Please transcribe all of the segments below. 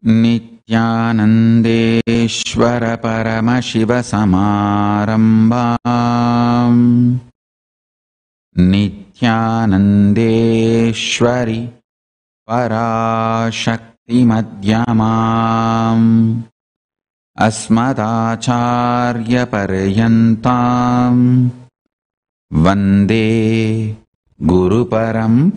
नित्यानन्देश्वर परमशिवसमारम्भाम् नित्यानन्देश्वरि पराशक्तिमध्यमाम् अस्मदाचार्यपर्यन्ताम् वन्दे गुरुपरम्पराम्।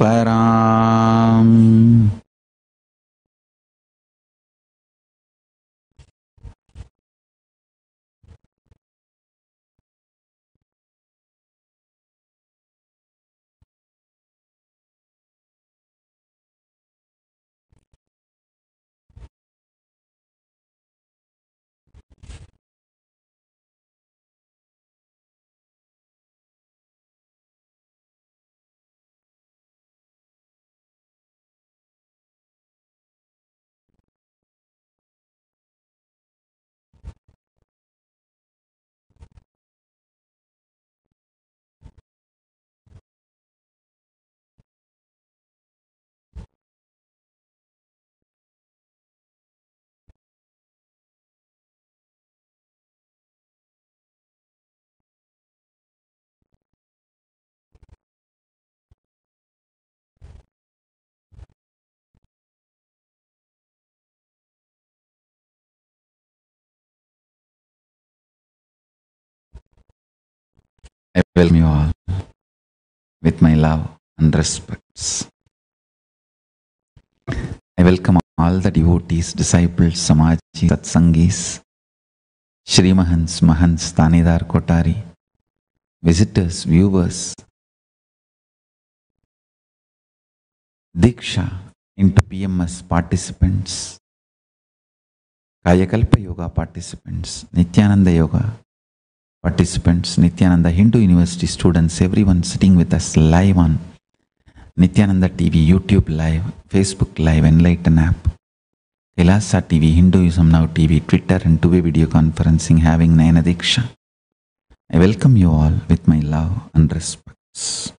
I welcome you all with my love and respects. I welcome all the devotees, disciples, Samaji, Satsangis, Shri Mahants, Mahants, Tanidar, Kotari, visitors, viewers, Diksha into PMS participants, Kayakalpa Yoga participants, Nityananda Yoga participants, Nityananda Hindu University students, everyone sitting with us live on Nityananda TV, YouTube Live, Facebook Live, Enlighten app, Kailasa TV, Hinduism Now TV, Twitter and two-way video conferencing having Nayana Diksha. I welcome you all with my love and respects.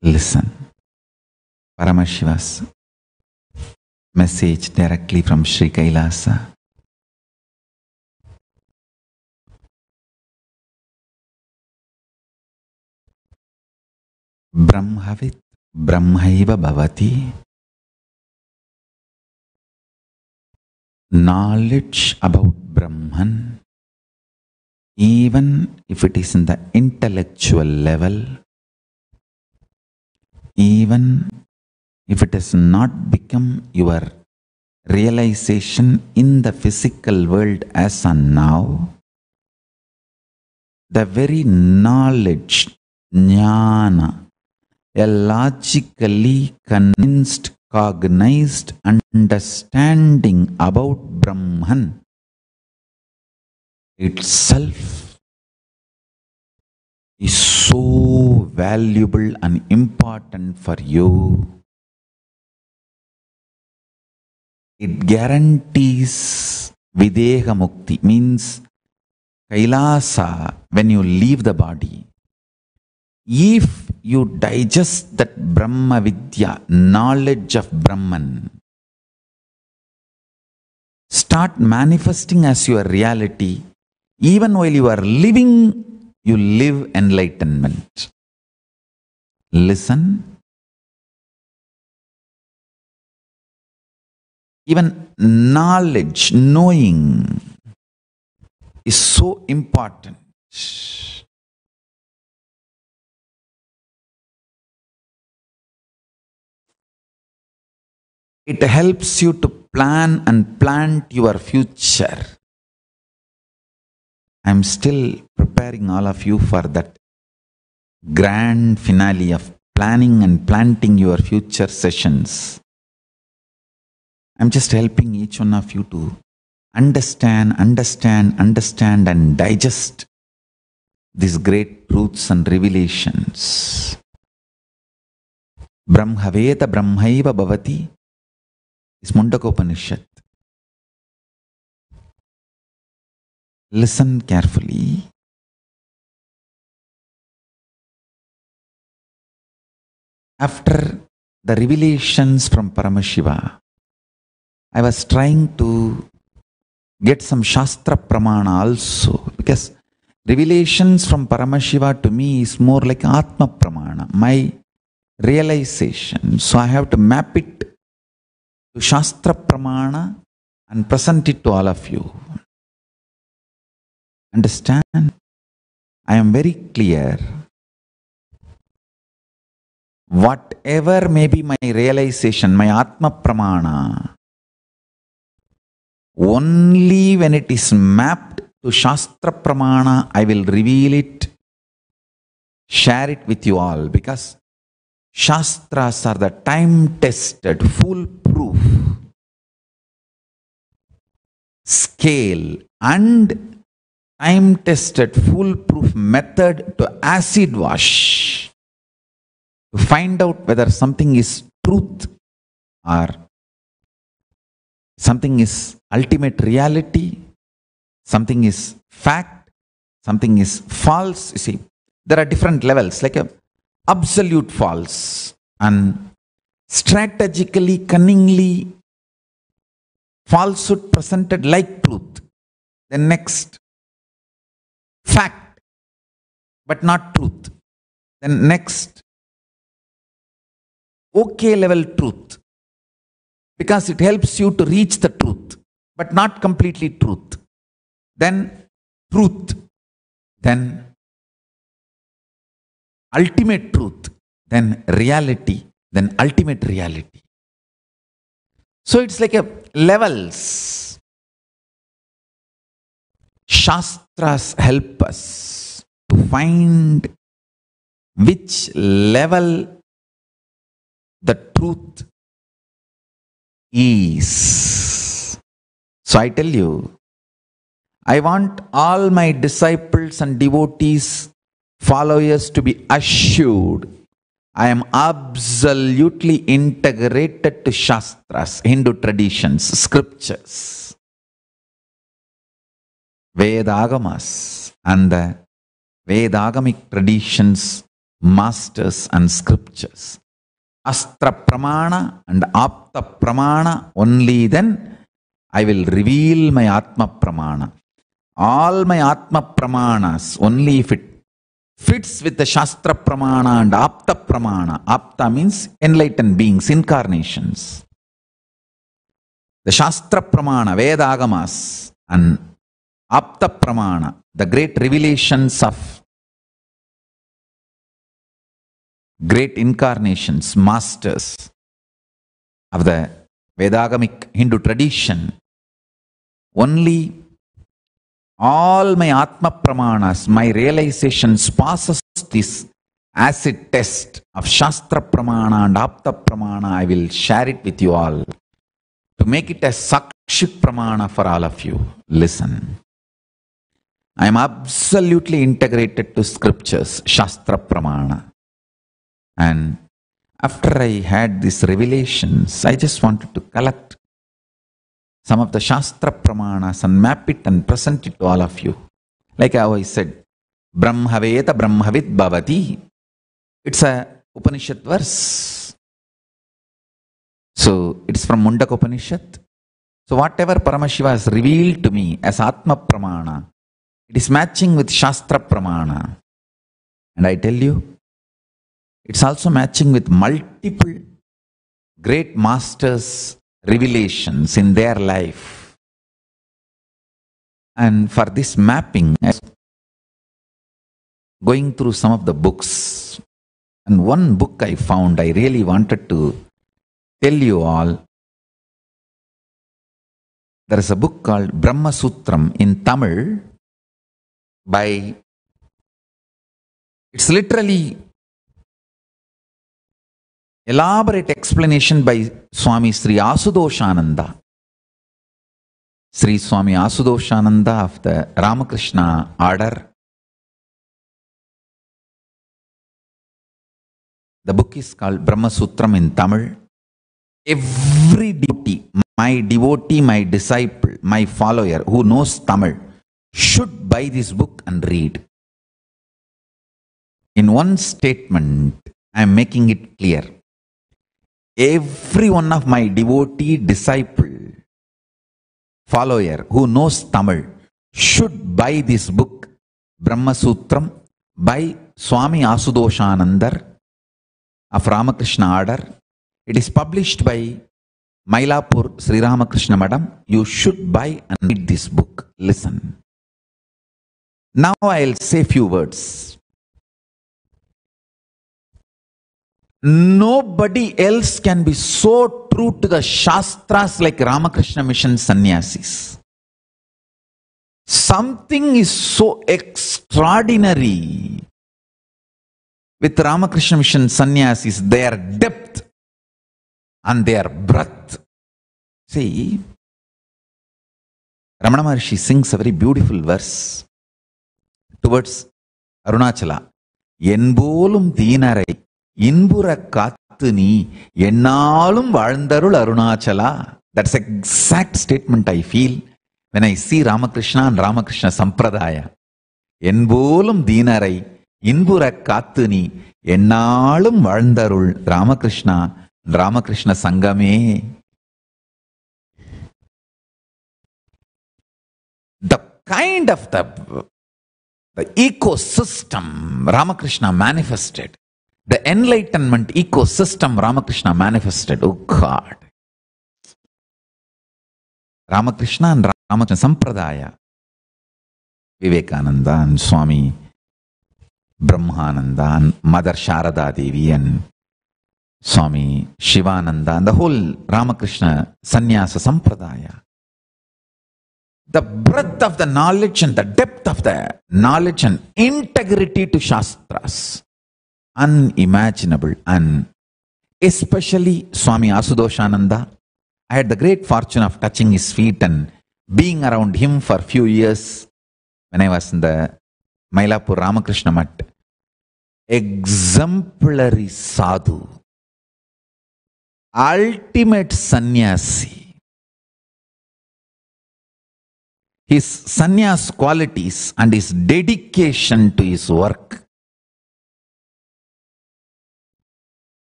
Listen, Paramashiva's message directly from Sri Kailasa. Brahmavit Brahmaiva Bhavati. Knowledge about Brahman, even if it is in the intellectual level, even if it has not become your realization in the physical world as on now, the very knowledge, jnana, a logically convinced, cognized understanding about Brahman itself is so valuable and important for you. It guarantees Videha Mukti, means Kailasa, when you leave the body. If you digest that Brahma Vidya, knowledge of Brahman, start manifesting as your reality, even while you are living, you live enlightenment. Listen. Even knowledge, knowing is so important. It helps you to plan and plant your future. I'm still preparing all of you for that grand finale of planning and planting your future sessions. I'm just helping each one of you to understand and digest these great truths and revelations. Brahmaveda Brahmaiva Bhavati is Mundaka Upanishad. Listen carefully. After the revelations from Paramashiva, I was trying to get some Shastra Pramana also, because revelations from Paramashiva to me is more like Atma Pramana, my realization. So I have to map it to Shastra Pramana and present it to all of you. Understand? I am very clear. Whatever may be my realization, my Atma Pramana, only when it is mapped to Shastra Pramana, I will reveal it, share it with you all, because Shastras are the time-tested, foolproof scale and time-tested, foolproof method to acid wash, to find out whether something is truth or something is ultimate reality, something is fact, something is false. You see, there are different levels, like a absolute false and strategically, cunningly falsehood presented like truth. Then next, fact but not truth. Then next, okay level truth, because it helps you to reach the truth but not completely truth. Then truth, then ultimate truth, then reality, then ultimate reality. So it's like a levels. Shastras help us to find which level the truth is. So I tell you, I want all my disciples and devotees, followers to be assured I am absolutely integrated to Shastras, Hindu traditions, scriptures, Vedagamas, and the Vedagamic traditions, masters and scriptures. Astra Pramana and Apta Pramana, only then I will reveal my Atma Pramana. All my Atma Pramanas, only if it fits with the Shastra Pramana and Apta Pramana. Apta means enlightened beings, incarnations. The Shastra Pramana, Vedagamas, and Apta Pramana, the great revelations of great incarnations, masters of the Vedagamic Hindu tradition. Only all my Atma Pramanas, my realizations passes this acid test of Shastra Pramana and Apta Pramana. I will share it with you all to make it a Sakshit Pramana for all of you. Listen. I am absolutely integrated to scriptures, Shastra Pramana. And after I had these revelations, I just wanted to collect some of the Shastra Pramanas and map it and present it to all of you. Like how I said, Brahmaveda Brahmavid Bhavati. It's a Upanishad verse. So it's from Mundaka Upanishad. So whatever Paramashiva has revealed to me as Atma Pramana, it is matching with Shastra Pramana. And I tell you, it's also matching with multiple great masters' revelations in their life. And for this mapping, I was going through some of the books. And one book I found, I really wanted to tell you all. There is a book called Brahma Sutram in Tamil by, it's literally elaborate explanation by Swami Sri Asudoshananda. Sri Swami Asudoshananda of the Ramakrishna order. The book is called Brahma Sutram in Tamil. Every devotee, my disciple, my follower who knows Tamil should buy this book and read. In one statement, I am making it clear. Every one of my devotee, disciple, follower who knows Tamil should buy this book, Brahma Sutram, by Swami Asudoshanandar of Ramakrishna order. It is published by Mylapore Sri Ramakrishna Madam. You should buy and read this book. Listen. Now I'll say few words. Nobody else can be so true to the Shastras like Ramakrishna Mission Sannyasis. Something is so extraordinary with Ramakrishna Mission Sannyasis, their depth and their breadth. See, Ramana Maharshi sings a very beautiful verse towards Arunachala. Enbolum deenarai inbura kattu nee ennalum vazhandarul Arunachala. That's the exact statement I feel when I see Ramakrishna and Ramakrishna Sampradaya. Enbolum deenarai inbura kattu nee ennalum vazhandarul Ramakrishna Ramakrishna Sangame. The kind of the ecosystem Ramakrishna manifested, the enlightenment ecosystem Ramakrishna manifested, oh God. Ramakrishna and Ramakrishna Sampradaya, Vivekananda and Swami Brahmananda and Mother Sharada Devi and Swami Shivananda and the whole Ramakrishna Sannyasa Sampradaya. The breadth of the knowledge and the depth of the knowledge and integrity to Shastras, unimaginable. And especially Swami Asudoshananda, I had the great fortune of touching his feet and being around him for a few years when I was in the Mylapore Ramakrishna Math. Exemplary sadhu, ultimate sannyasi. His sannyas qualities and his dedication to his work.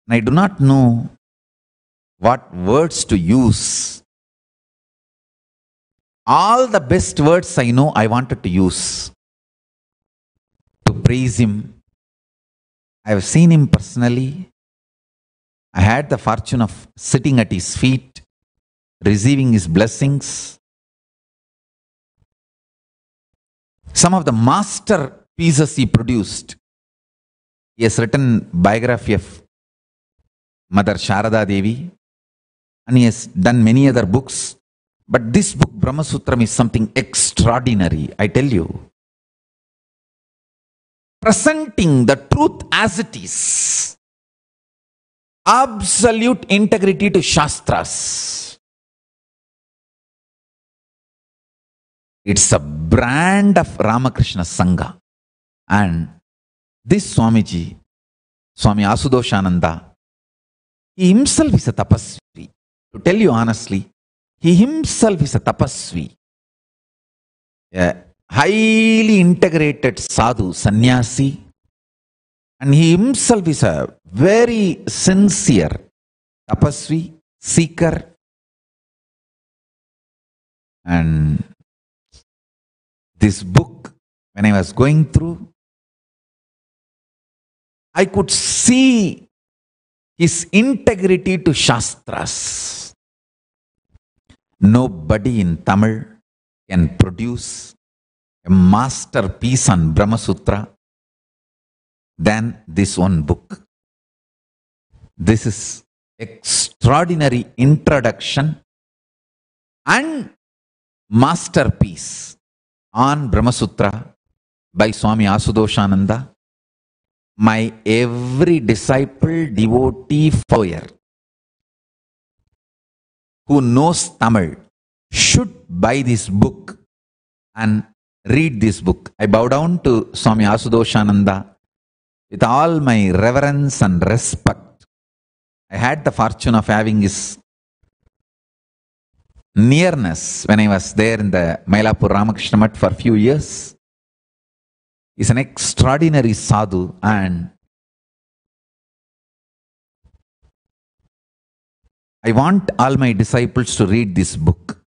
I do not know what words to use. All the best words I know I wanted to use to praise him. I have seen him personally. I had the fortune of sitting at his feet, receiving his blessings. Some of the masterpieces he produced. He has written biography of Mother Sharada Devi and he has done many other books. But this book, Brahma Sutram, is something extraordinary, I tell you. Presenting the truth as it is. Absolute integrity to Shastras. It's a brand of Ramakrishna Sangha. And this Swamiji, Swami Asudoshananda, he himself is a tapasvi. To tell you honestly, he himself is a tapasvi. A highly integrated sadhu, sannyasi. And he himself is a very sincere tapasvi, seeker. And this book, when I was going through, I could see his integrity to Shastras. Nobody in Tamil can produce a masterpiece on Brahma Sutra than this one book. This is extraordinary introduction and masterpiece on Brahma Sutra by Swami Asudoshananda. my every disciple, devotee, follower who knows Tamil should buy this book and read this book. I bow down to Swami Asudoshananda with all my reverence and respect. I had the fortune of having his nearness when I was there in the Mylapore Ramakrishna Math for a few years. He's an extraordinary sadhu, and I want all my disciples to read this book.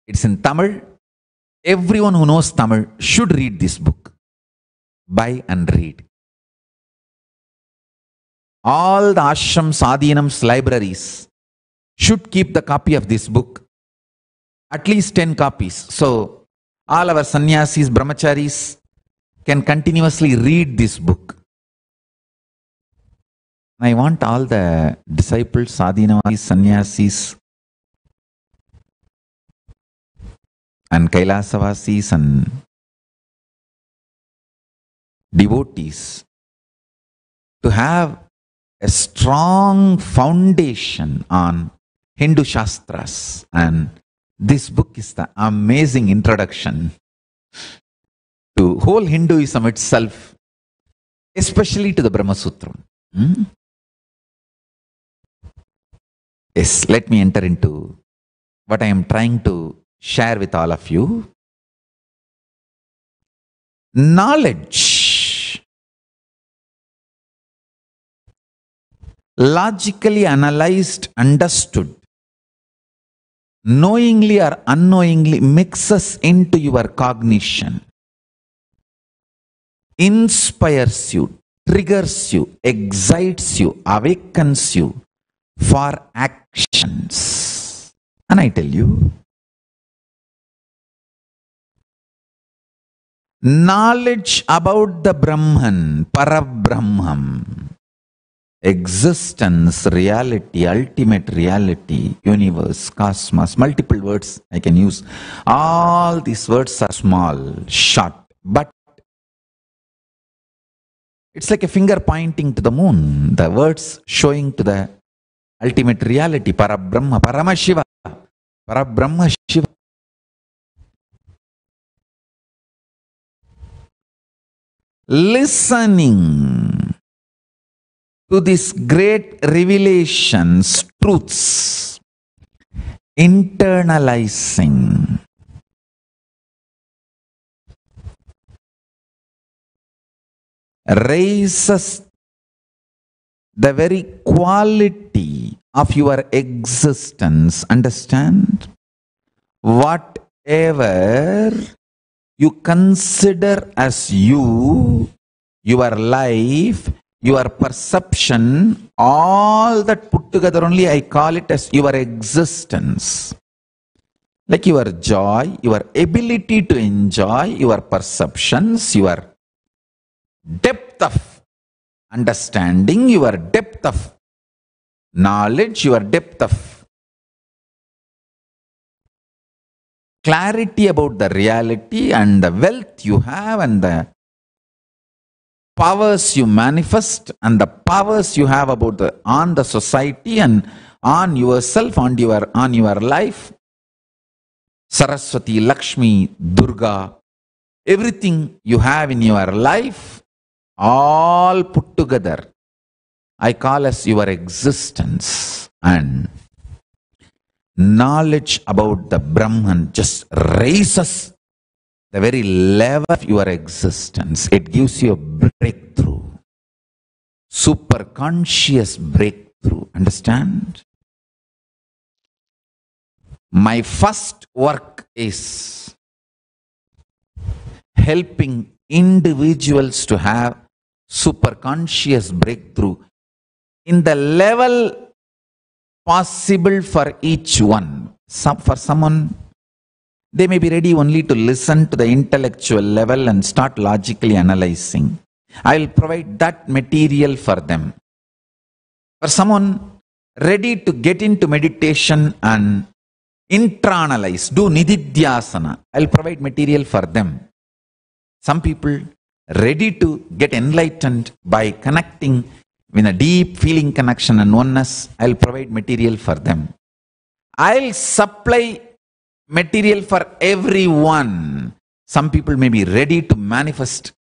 It's in Tamil. Everyone who knows Tamil should read this book. Buy and read. All the ashrams, sadhinams, libraries should keep the copy of this book. At least 10 copies. So all our sannyasis, brahmacharis can continuously read this book. I want all the disciples, sadhinamis, sannyasis, and Kailasavasis and devotees to have a strong foundation on Hindu Shastras, and this book is the amazing introduction to whole Hinduism itself, especially to the Brahma Sutram. Yes, let me enter into what I am trying to share with all of you. Knowledge, logically analyzed, understood, knowingly or unknowingly mixes into your cognition, inspires you, triggers you, excites you, awakens you for actions. And I tell you, knowledge about the Brahman, Parabrahman, existence, reality, ultimate reality, universe, cosmos, multiple words I can use. All these words are small, short, but it's like a finger pointing to the moon. The words showing to the ultimate reality, Parabrahma, Paramashiva, Parabrahma Shiva. Listening to these great revelations, truths, internalizing, raises the very quality of your existence. Understand? Whatever you consider as you, your life, your perception, all that put together only I call it as your existence. Like your joy, your ability to enjoy, your perceptions, your depth of understanding, your depth of knowledge, your depth of clarity about the reality and the wealth you have and the powers you manifest and the powers you have about on the society and on yourself, on your life. Saraswati, Lakshmi, Durga, everything you have in your life, all put together, I call as your existence. And knowledge about the Brahman just raises the very level of your existence. It gives you a breakthrough, super conscious breakthrough. Understand? My first work is helping individuals to have super conscious breakthrough in the level possible for each one. For someone, they may be ready only to listen to the intellectual level and start logically analyzing. I will provide that material for them. For someone ready to get into meditation and internalize, do nididhyasana, I will provide material for them. Some people ready to get enlightened by connecting with a deep feeling connection and oneness, I'll provide material for them. I'll supply material for everyone. Some people may be ready to manifest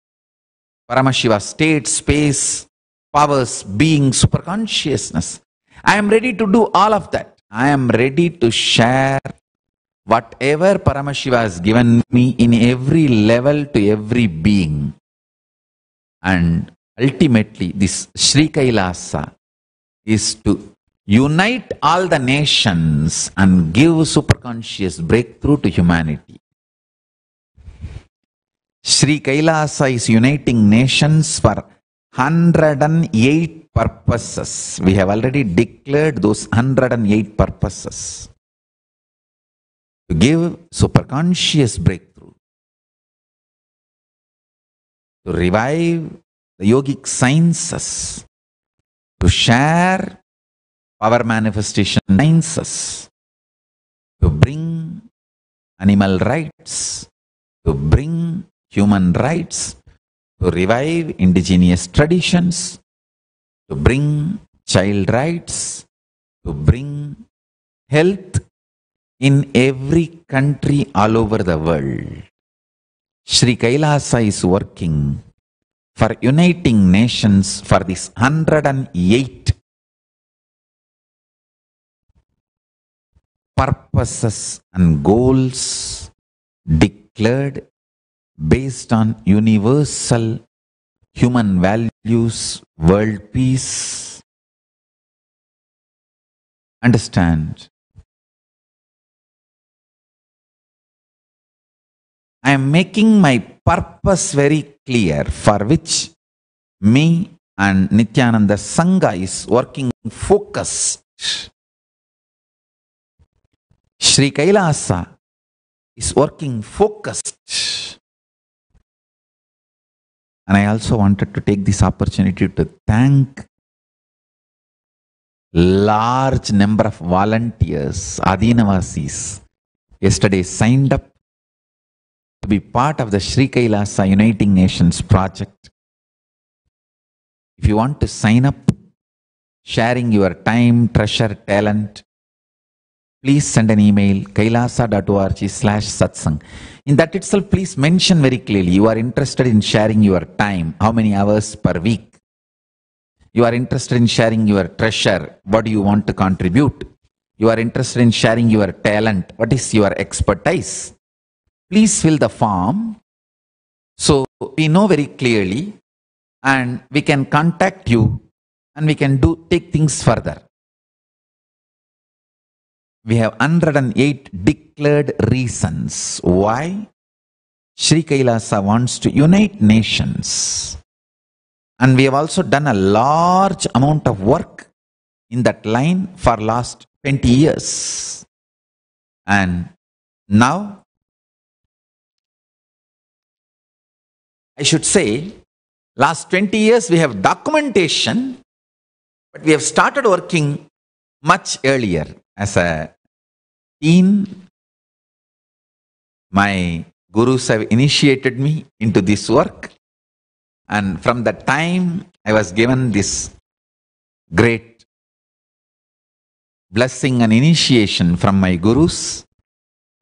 Paramashiva state, space, powers, being, superconsciousness. I am ready to do all of that. I am ready to share whatever Paramashiva has given me in every level to every being. And ultimately, this Sri Kailasa is to unite all the nations and give superconscious breakthrough to humanity. Sri Kailasa is uniting nations for 108 purposes. We have already declared those 108 purposes. To give superconscious breakthrough, to revive the yogic sciences, to share power manifestation sciences, to bring animal rights, to bring human rights, to revive indigenous traditions, to bring child rights, to bring health in every country all over the world. Sri Kailasa is working for uniting nations for this 108 purposes and goals declared based on universal human values, world peace. Understand? I am making my purpose very clear, for which me and Nityananda Sangha is working focused. Sri Kailasa is working focused. And I also wanted to take this opportunity to thank large number of volunteers, Adinavasis, yesterday signed up to be part of the Sri Kailasa Uniting Nations project. If you want to sign up, sharing your time, treasure, talent, please send an email, kailasa.org/satsang. In that itself, please mention very clearly you are interested in sharing your time, how many hours per week. You are interested in sharing your treasure, what do you want to contribute. You are interested in sharing your talent, what is your expertise. Please fill the form so we know very clearly and we can contact you and we can take things further. We have 108 declared reasons why Sri Kailasa wants to unite nations. And we have also done a large amount of work in that line for last 20 years. And now, I should say, last 20 years we have documentation, but we have started working much earlier. As a teen, my gurus have initiated me into this work, and from that time I was given this great blessing and initiation from my gurus.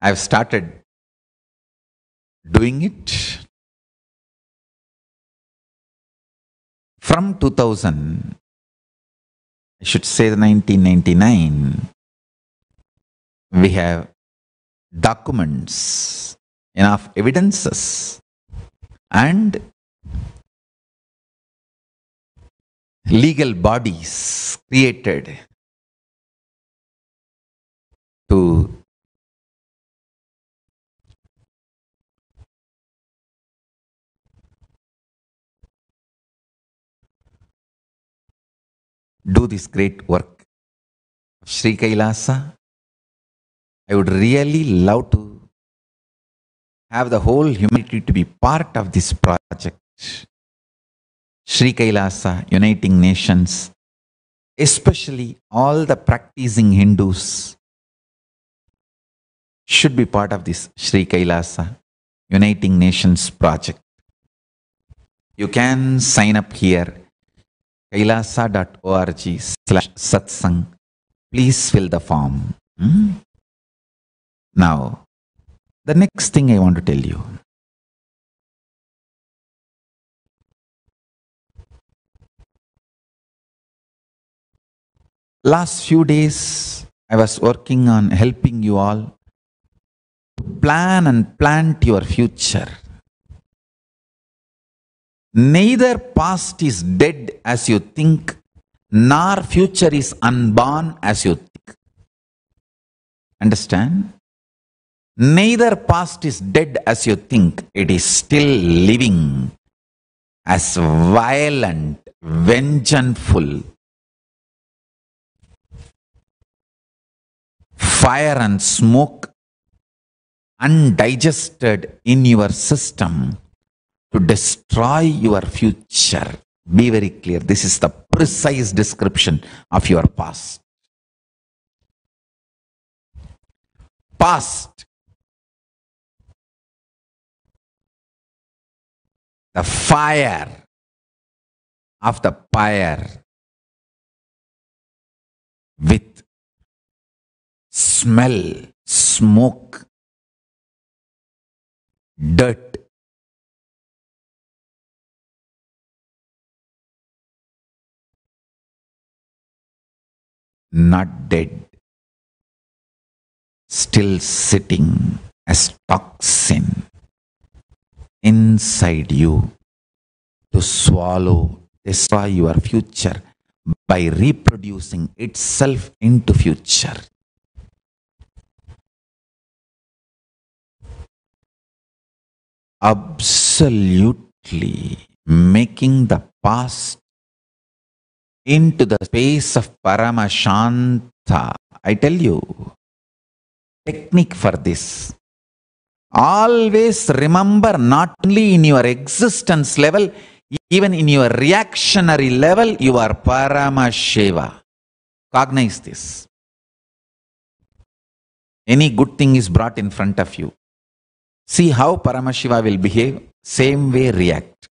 I have started doing it. From 2000, I should say 1999, we have documents, enough evidences, and legal bodies created to do this great work of Sri Kailasa. I would really love to have the whole humanity to be part of this project. Sri Kailasa, Uniting Nations, especially all the practicing Hindus should be part of this Sri Kailasa, Uniting Nations project. You can sign up here, kailasa.org/satsang. Please fill the form. Now, the next thing I want to tell you. Last few days, I was working on helping you all to plan and plant your future. Neither past is dead as you think, nor future is unborn as you think. Understand? Neither past is dead as you think. It is still living as violent, vengeful fire and smoke undigested in your system to destroy your future. Be very clear. This is the precise description of your past. Past. The fire of the pyre with smell, smoke, dirt. Not dead. Still sitting as toxin inside you to swallow, destroy your future by reproducing itself into future. Absolutely making the past into the space of Paramashanta. I tell you, technique for this. Always remember, not only in your existence level, even in your reactionary level, you are Paramasheva. Cognize this. Any good thing is brought in front of you. See how Paramashiva will behave, same way react.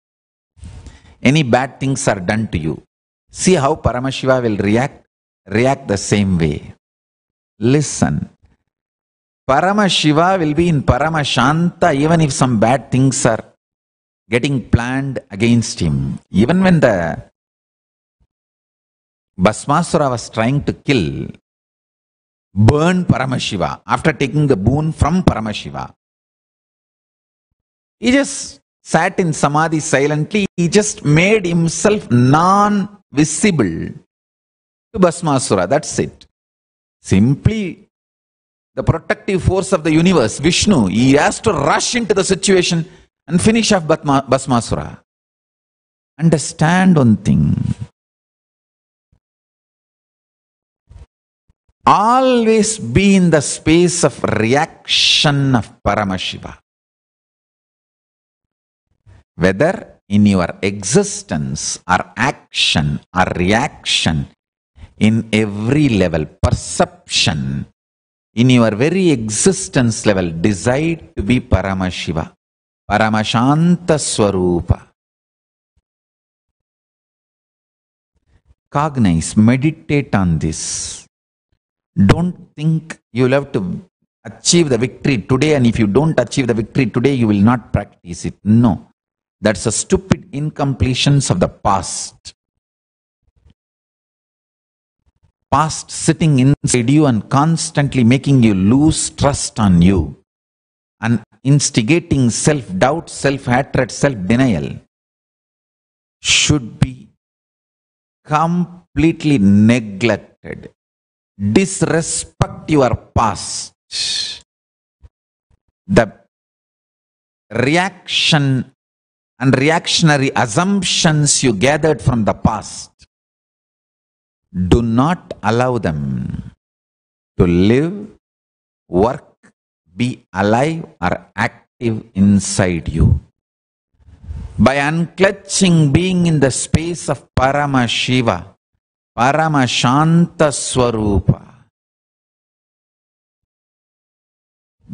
Any bad things are done to you. See how Paramashiva will react the same way. Listen. Paramashiva will be in Paramashanta even if some bad things are getting planned against him. Even when the Bhasmasura was trying to burn Paramashiva after taking the boon from Paramashiva, he just sat in Samadhi silently. He just made himself non-visible to Bhasmasura. That's it. Simply the protective force of the universe, Vishnu, he has to rush into the situation and finish off Bhasmasura. Understand one thing. Always be in the space of reaction of Paramashiva. Whether in your existence or action or reaction, in every level, perception, in your very existence level, decide to be Paramashiva, Paramashanta Swarupa. Cognize, meditate on this. Don't think you'll have to achieve the victory today, and if you don't achieve the victory today, you will not practice it. No. That's a stupid incompletions of the past. Past sitting inside you and constantly making you lose trust on you and instigating self-doubt, self-hatred, self-denial should be completely neglected. Disrespect your past. The reaction and reactionary assumptions you gathered from the past, do not allow them to live, work, be alive or active inside you. By unclutching being in the space of Paramashiva, Paramashanta Swarupa,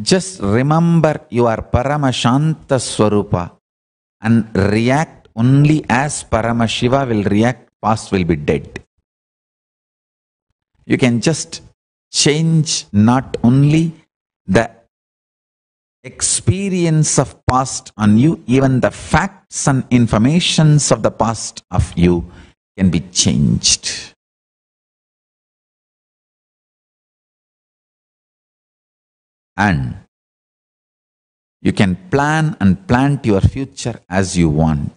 just remember you are Paramashanta Swarupa and react only as Paramashiva will react, past will be dead. You can just change not only the experience of past on you, even the facts and informations of the past of you can be changed. And you can plan and plant your future as you want.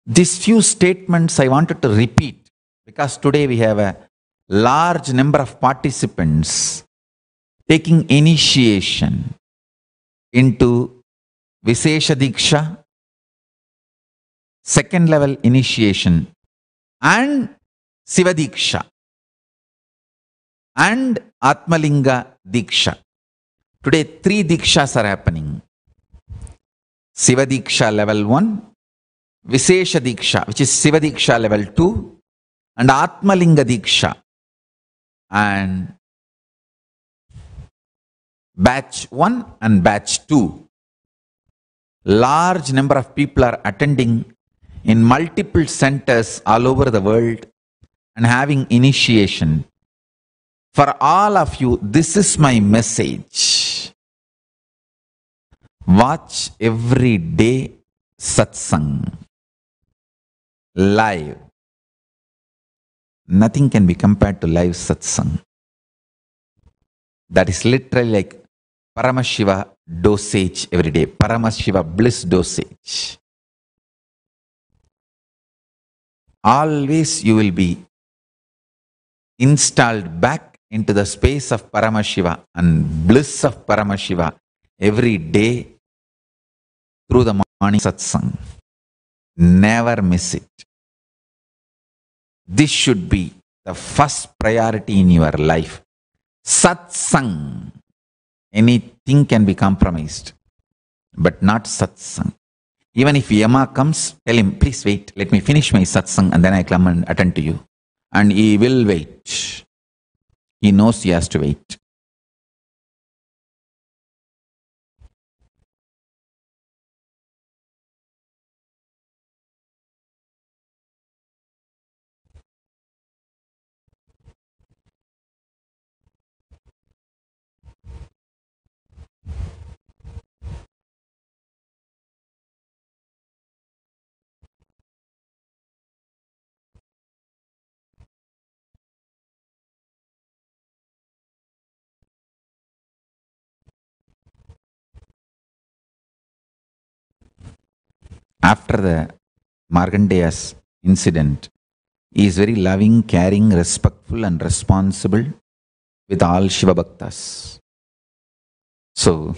These few statements I wanted to repeat because today we have a large number of participants taking initiation into Vishesha Diksha, second level initiation, and Siva Diksha and Atmalinga Diksha. Today 3 Dikshas are happening. Siva Diksha level 1, Vishesha Diksha, which is Siva Diksha level 2, and Atmalinga Diksha. And batch 1 and batch 2. Large number of people are attending in multiple centers all over the world and having initiation. For all of you, this is my message. Watch every day satsang. Live. Nothing can be compared to live satsang. That is literally like Paramashiva dosage every day. Paramashiva bliss dosage. Always you will be installed back into the space of Paramashiva and bliss of Paramashiva every day through the morning satsang. Never miss it. This should be the first priority in your life. Satsang. Anything can be compromised, but not satsang. Even if Yama comes, tell him, please wait, let me finish my satsang and then I come and attend to you. And he will wait. He knows he has to wait. After the Markandeya's incident, he is very loving, caring, respectful and responsible with all Shiva Bhaktas. So,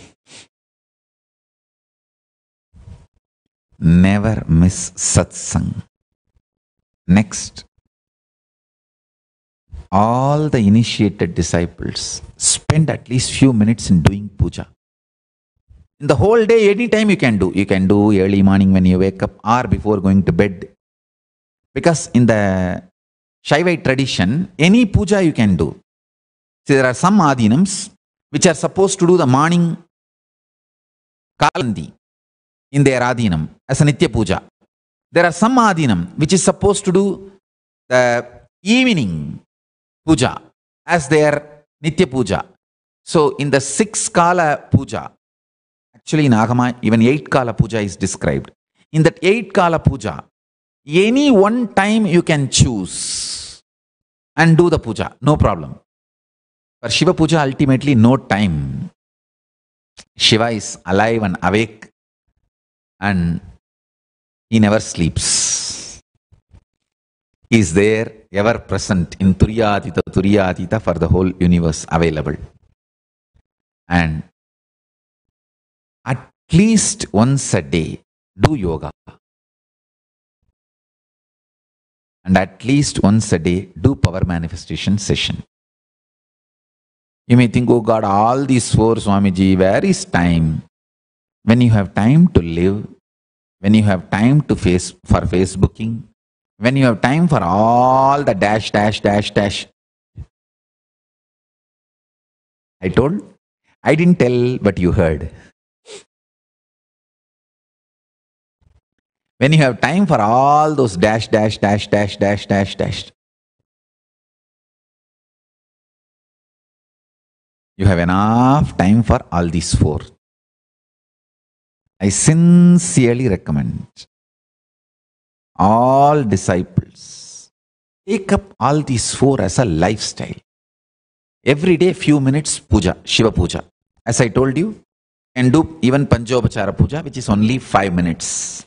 never miss satsang. Next, all the initiated disciples spend at least few minutes in doing puja. In the whole day, anytime you can do. You can do early morning when you wake up or before going to bed. Because in the Shaivite tradition, any puja you can do. See, there are some adhinams which are supposed to do the morning kalandi in their adhinam as a nitya puja. There are some adhinam which is supposed to do the evening puja as their nitya puja. So in the 6 kala puja, actually in Agama even 8 kala puja is described. In that 8 kala puja, any one time you can choose and do the puja, no problem. For Shiva puja, ultimately no time. Shiva is alive and awake and he never sleeps. He is there, ever present in Turiyatita for the whole universe available. And at least once a day, do yoga. And at least once a day, do power manifestation session. You may think, oh God, all these 4, Swamiji, where is time? When you have time to live, when you have time to for Facebooking, when you have time for all the dash, I told? I didn't tell, but you heard. When you have time for all those dash, dash, dash, dash, dash, dash, dash, you have enough time for all these four. I sincerely recommend all disciples take up all these four as a lifestyle. Every day, few minutes puja, Shiva puja. As I told you, can do even Panchopachara puja, which is only 5 minutes.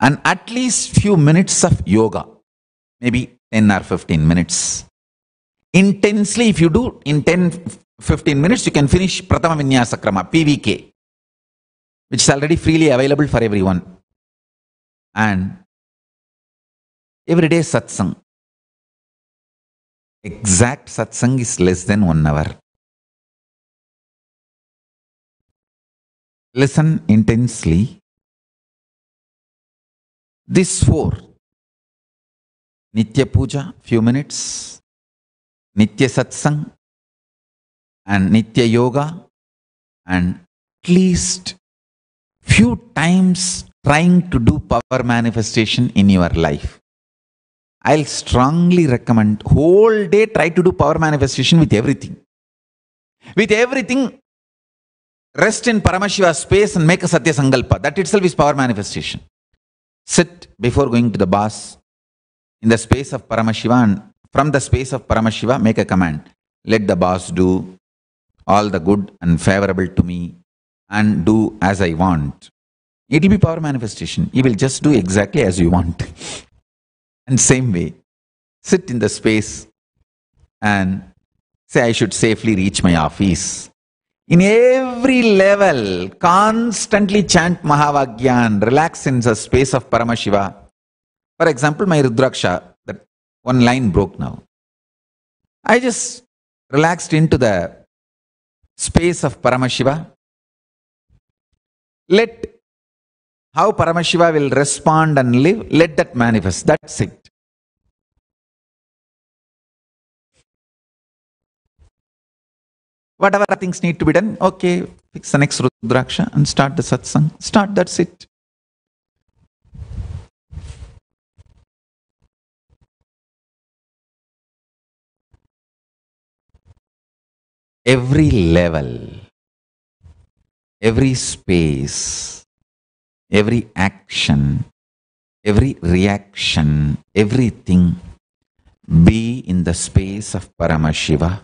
And at least few minutes of yoga, maybe 10 or 15 minutes. Intensely, if you do in 10-15 minutes, you can finish Pratama Vinyasa Krama, PVK, which is already freely available for everyone. And every day satsang. Exact satsang is less than 1 hour. Listen intensely. These four: Nitya Puja, few minutes, Nitya Satsang, and Nitya Yoga, and at least few times trying to do power manifestation in your life. I'll strongly recommend whole day try to do power manifestation with everything. With everything, rest in Paramashiva's space and make a Satya Sankalpa. That itself is power manifestation. Sit before going to the boss in the space of Paramashiva, and from the space of Paramashiva make a command. Let the boss do all the good and favorable to me and do as I want. It will be power manifestation. You will just do exactly as you want. And same way, sit in the space and say, I should safely reach my office. In every level, constantly chant Mahavagya and relax in the space of Paramashiva. For example, my Rudraksha, that one line broke now. I just relaxed into the space of Paramashiva. Let how Paramashiva will respond and live, let that manifest. That's it. Whatever things need to be done, okay, fix the next Rudraksha and start the satsang. Start, that's it. Every level, every space, every action, every reaction, everything be in the space of Paramashiva.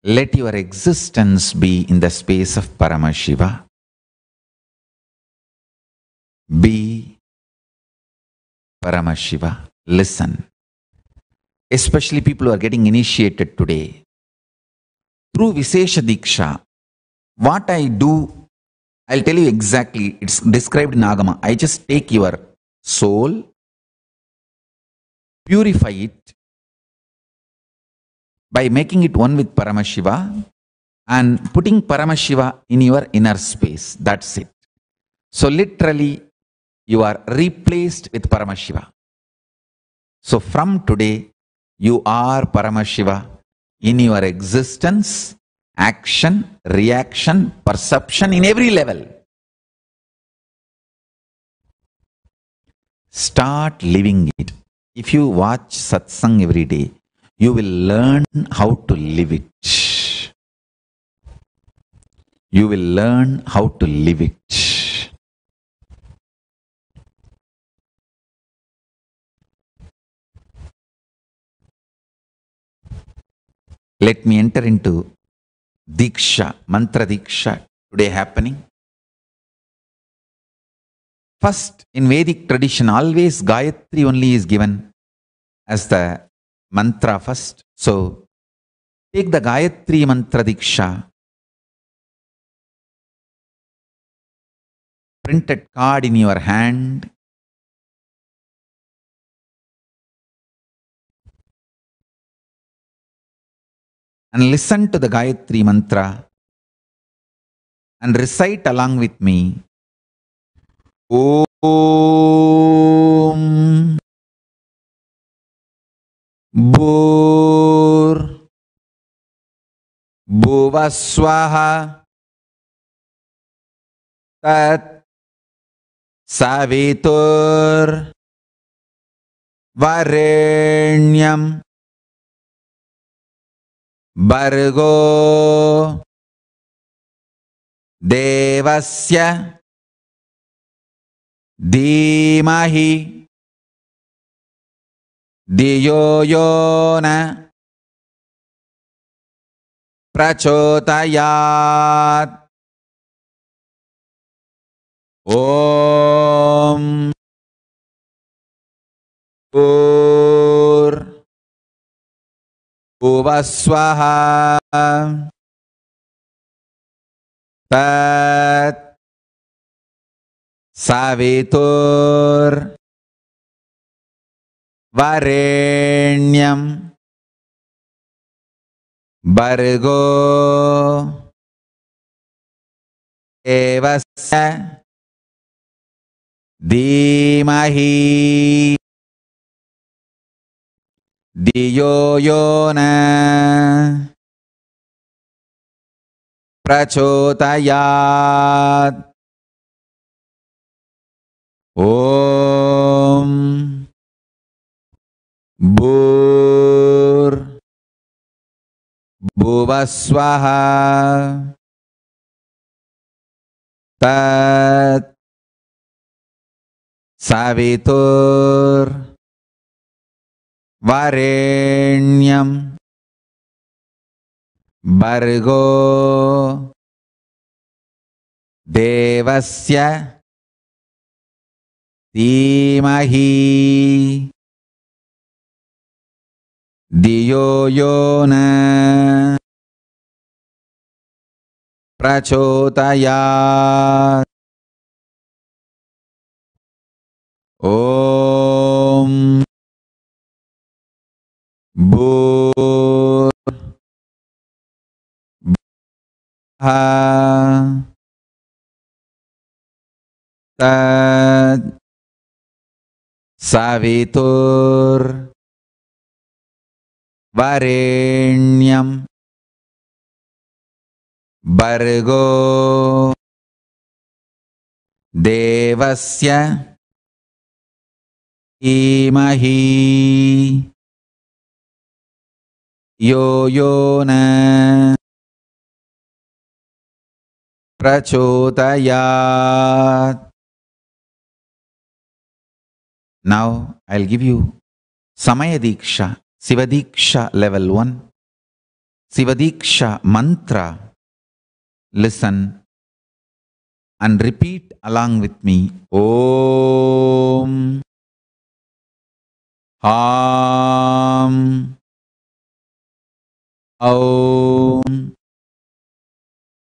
Let your existence be in the space of Paramashiva. Be Paramashiva. Listen. Especially people who are getting initiated today. Through Vishesha Diksha, what I do, I'll tell you exactly. It's described in Agama. I just take your soul, purify it by making it one with Paramashiva and putting Paramashiva in your inner space. That's it. So literally, you are replaced with Paramashiva. So from today, you are Paramashiva in your existence, action, reaction, perception, in every level. Start living it. If you watch satsang every day, you will learn how to live it. You will learn how to live it. Let me enter into Diksha, Mantra Diksha today happening. First, in Vedic tradition, always Gayatri only is given as the mantra first. So, take the Gayatri Mantra Diksha. Printed card in your hand. And listen to the Gayatri Mantra and recite along with me. Om भूर् भुवस्वः तत् सवितुर् वरेण्यं भर्गो देवस्य धीमहि धियो यो न प्रचोदयात्। ॐ भूर् भुवस्वः तत् सवितुर् वरेण्यं भर्गो देवस्य धीमहि धियो यो न प्रचोदयात्। ॐ भूर् भुवस्वः तत् सवितुर् वरेण्यं भर्गो देवस्य धीमहि धियो यो न प्रचोदयात्। ॐ भूर् तत् सवितुर् वरेण्यं भर्गो देवस्य धीमहि यो यो न प्रचोदयात्। Now I'll give you Samaya Diksha, Siva Diksha level 1, Siva Diksha mantra. Listen and repeat along with me. Om Ham Om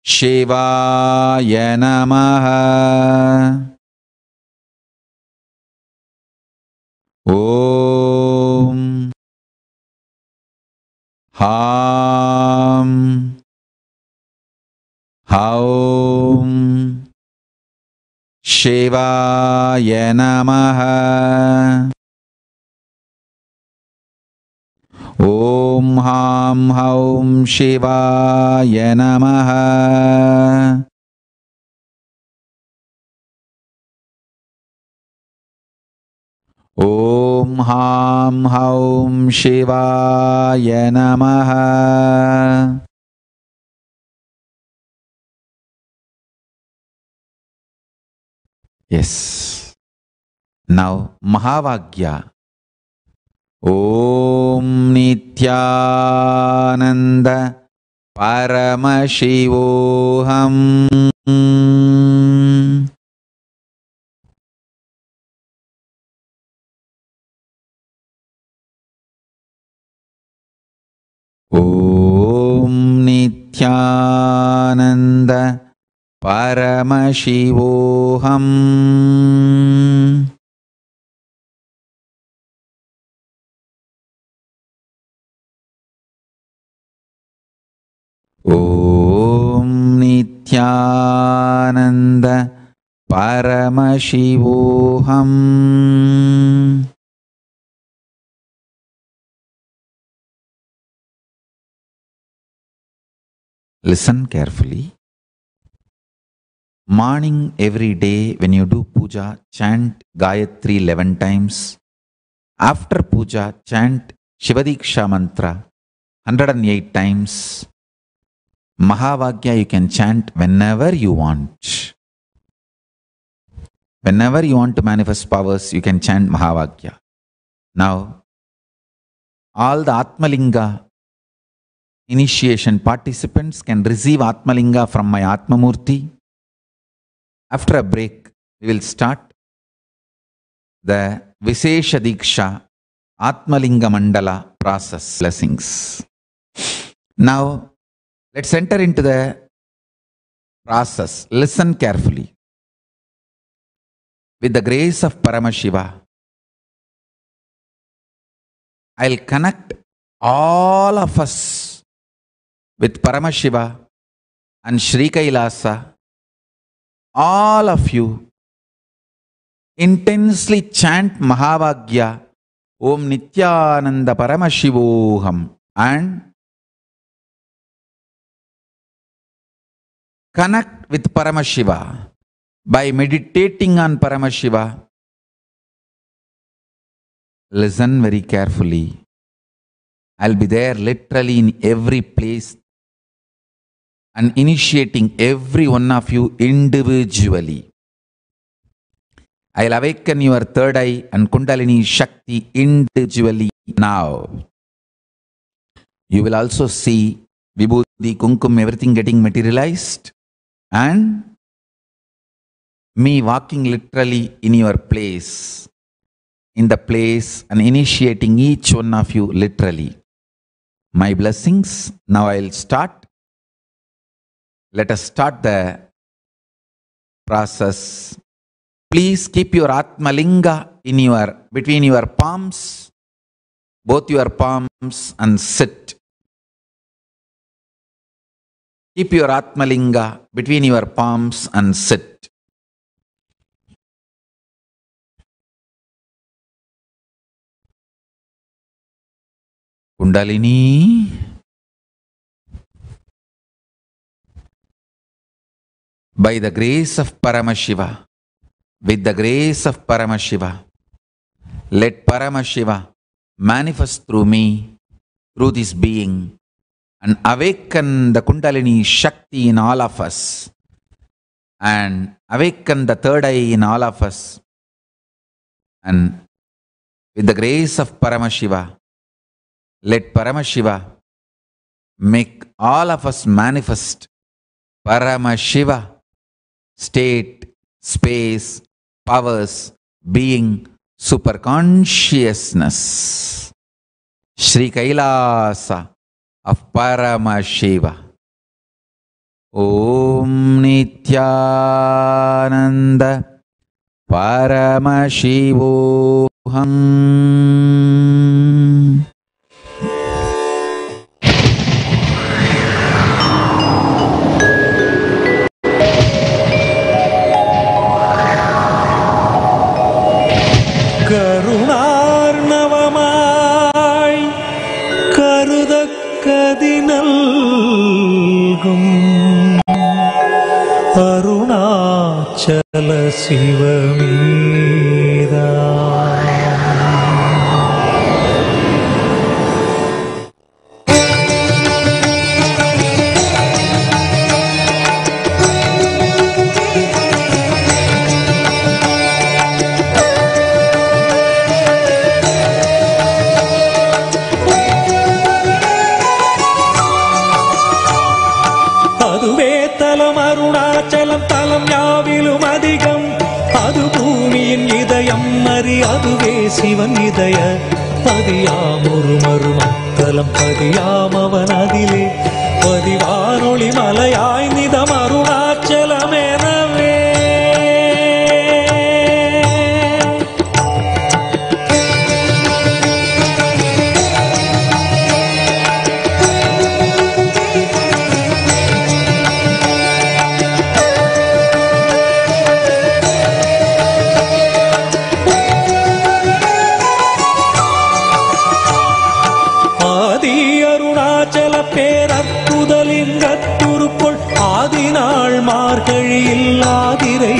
Shivaya Namaha. Om Ham Haum Shivaya Namaha. Om Ham Haum Shivaya Namaha. Om Ham Haum Shivaya Namaha. Yes. Now Mahavagya. Om Nityananda Paramashivoham. Om Nityananda Paramashivoham. Om Nityananda Paramashivoham. Listen carefully. Morning every day when you do puja, chant Gayatri 11 times. After puja, chant Shivadiksha mantra 108 times. Mahavagya you can chant whenever you want. Whenever you want to manifest powers, you can chant Mahavagya. Now, all the Atmalinga initiation participants can receive Atmalinga from my Atmamurti. After a break, we will start the Vishesha Diksha Atmalinga Mandala process blessings. Now, let's enter into the process. Listen carefully. With the grace of Paramashiva, I'll connect all of us with Paramashiva and Sri Kailasa. All of you intensely chant Mahavagya Om Nityananda Paramashivoham and connect with Paramashiva by meditating on Paramashiva. Listen very carefully. I'll be there literally in every place and initiating every one of you individually. I'll awaken your third eye and Kundalini Shakti individually now. You will also see Vibhuti, Kumkum, everything getting materialized and me walking literally in your place, in the place and initiating each one of you literally. My blessings. Now I'll start. Let us start the process. Please keep your Atmalinga between your palms, both your palms, and sit. Keep your Atmalinga between your palms and sit. Kundalini, by the grace of Paramashiva, with the grace of Paramashiva, let Paramashiva manifest through me, through this being, and awaken the Kundalini Shakti in all of us, and awaken the third eye in all of us, and with the grace of Paramashiva, let Paramashiva make all of us manifest Paramashiva state, space, powers, being, superconsciousness, Sri Kailasa of Paramashiva. Om Nityananda Paramashivoham. கருணார்ணவமாய் கருதக்கதினல்கும் Arunachal சிவமீரா அதுவே சிவன் இதய பதியாமொரு மருமத்தலம் பதியாமவன் அதிலே பதிவானொளி மலையாய் நிதம் அருணாச்சலமெனவே பேரற்புதலிங்கத்துரு மார்கழியில் ஆதிரை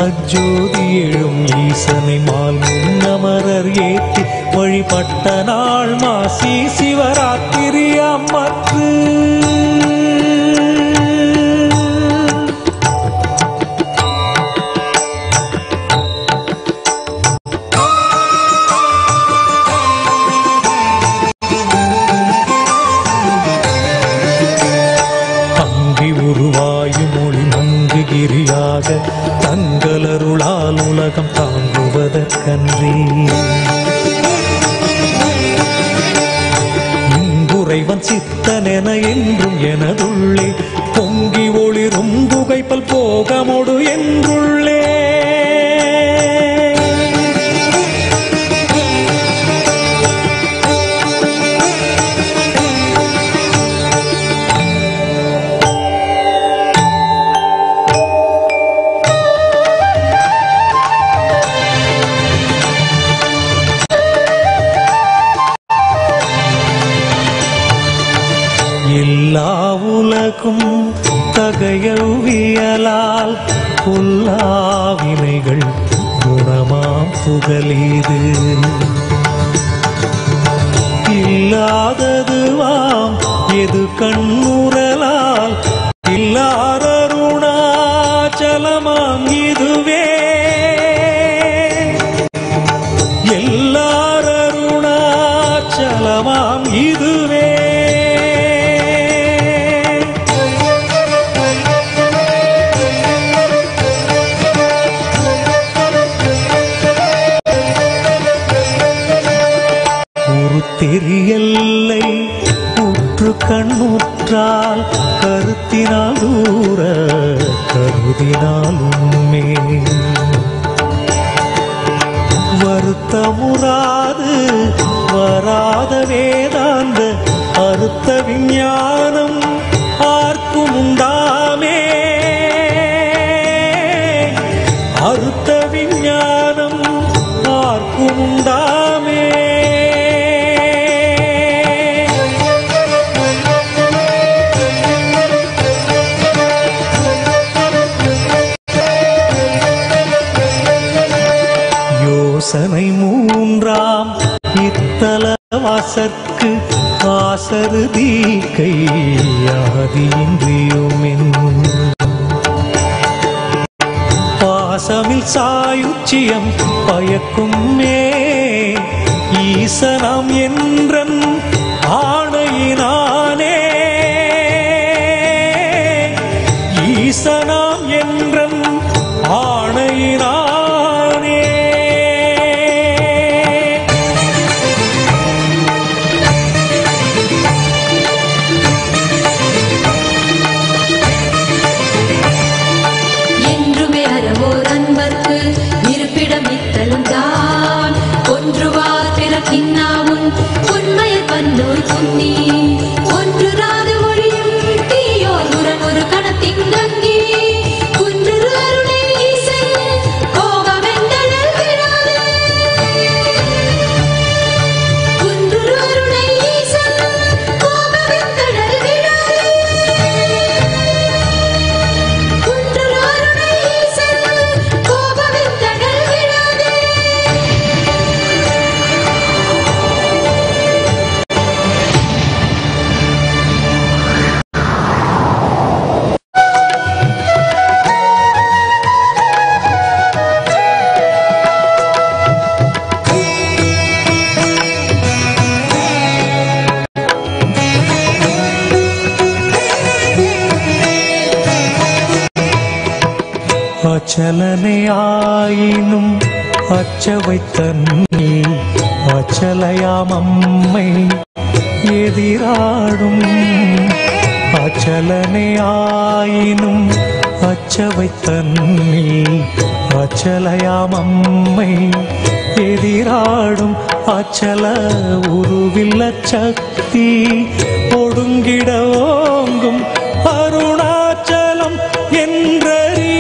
அஜோதி எழும் ஈசனை mall முன்னமரர் ஏற்றி வழிபட்ட நாள் மாசி சிவராத்திரி அம்மற்று. கிரியாக தங்களருளால் உலகம் தாங்குவதற்கன்றி இங்குறைவன் சித்தனென என்றும் எனதுள்ளே பொங்கி ஒளிரும் புகைப்பல் போகமொடு என்றுள்ளே எல்லா உலகும் தகையவியலால் புல்லாவினைகள் குணமாம் புகலீது இல்லாததுவாம் எது கண்ணுறலால் இல்லாரருணாச்சலமாம் இதுவே எல்லாரருணாச்சலமாம் இதுவே. தெரியல்லை உற்று கண்ணுற்றால் கருத்தினால் தூர கருதினால் உண்மை வருத்தமுறாது வராத வேதாந்த அறுத்த விஞ்ஞானம் ஆர்க்கும் உண்டாமே அறுத்த விஞ்ஞானம் ஆர்க்கும் உண்டாமே. யோசனை மூன்றாம் இத்தல வாசற்கு ஆசரு தீக்கை ஆதியின்றியுமென் பாசமில் சாயுச்சியம் பயக்குமே ஈசனாம் என்றன் ஆணையினானே ஈசனாம் என்றன் ஆணையினானே. அச்சலனையாயினும் அச்சவை தன்னி அச்சலையாம் அம்மை எதிராடும் அச்சலனையாயினும் அச்சவை தன்னி அச்சலையாம் அம்மை எதிராடும் அச்சல உருவில்ல சக்தி ஒடுங்கிட ஓங்கும் அருணாச்சலம் என்றறி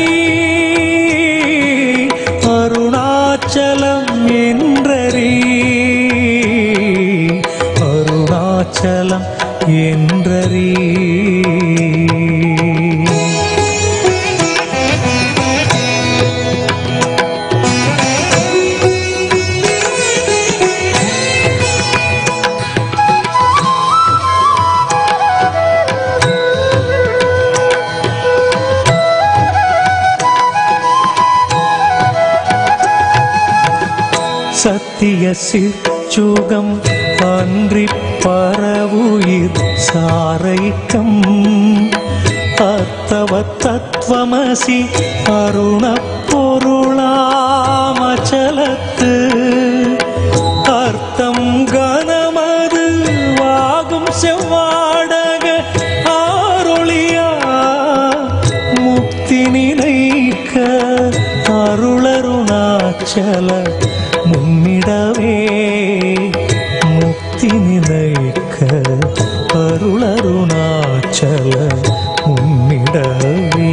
அருணாச்சலம் என்றறி அருணாச்சலம் என்றறி. சத்திய சிற்சுகம் அன்றி பரவுயிர் சாரைக்கம் அர்த்தவத் தத்துவமசி அருண பொருளாமச்சலத்து அர்த்தம் கனமது வாகும் செவ்வாடக ஆரொளியா முக்தி நினைக்க அருளருணாச்சல முன்னிடவே முக்தி நினைக்க அருளருணாச்சல முன்னிடவே.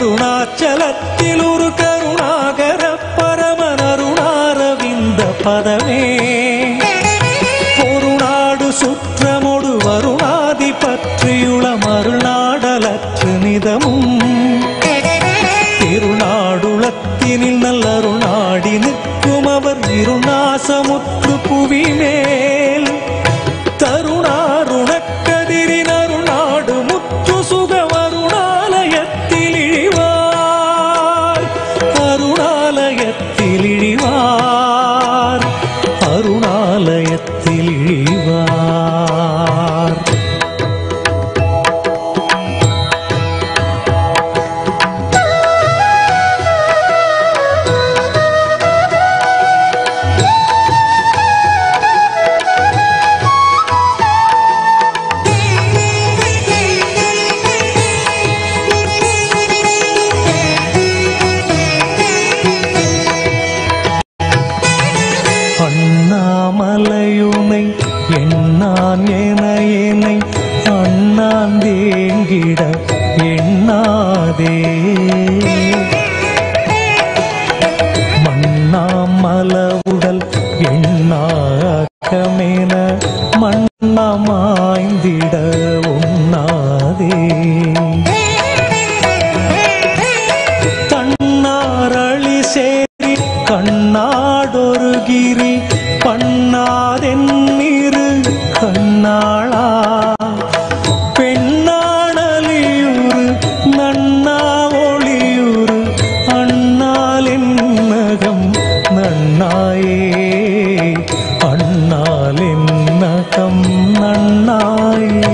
அருணாச்சலத்தில் ஒரு கருணாகர பரமன் அருணாரவிந்த பதமே பொருநாடு சுற்றமொடு வருணாதி பற்றியுள மருநாடலற்று நிதமும் திருநாடுளத்தினில் நல்லருணாடி நிற்கும் அவர் இருநாசமுற்று புவி மேல் தருணாருணக்கதிரின் அருணாடு முற்று சுக வருணாலயத்தில் இழிவார் அருணாலயத்தில் இழிவார் அருணாலயத்தில் இழிவார். அண்ணாமலையுனை எண்ணான் என என்னை அண்ணான் தேங்கிட எண்ணாதே மண்ணாமலவுடல் எண்ணாக்கமென மண்ணமாய்ந்திட உண்ணாதே தன்னாரளி சேரி கண்ணாடொரு கிரி பண்ணாதென்னிரு கண்ணாளா பெண்ணாடலியூரு நன்னா ஒளியூரு அண்ணாலின் நகம் நன்னாயே அண்ணாலின் நகம் நன்னாயே.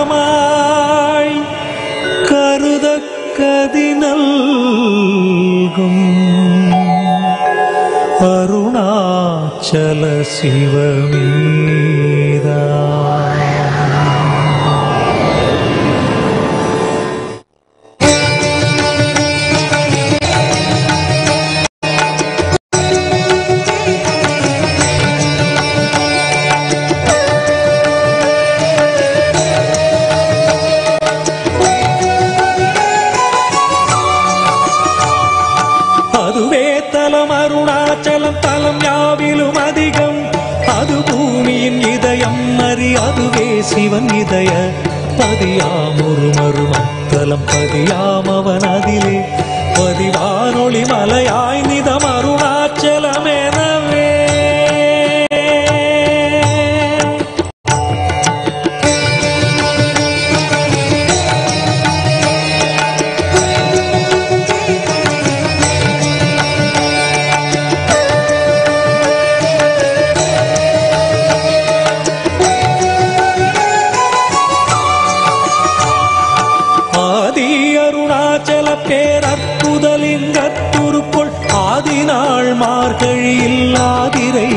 கருணார்ணவமாய் கருதக்கதினல்கும் அருணாச்சல சிவமீதா அதுவே தலம் அருணாச்சலம் தலம் யாவிலும் அதிகம் அது பூமியின் இதயம் அறி அதுவே சிவன் இதய பதியாமொரு மருமத்தலம் பதியாமவன் அதிலே பதிவானொளி மலையாய் நிதம் அருணாச்சலமெனவே. அருணாச்சல பேரற்புதலிங்கத்துருக்குள் ஆதினாள் மார்கழியில் ஆதிரை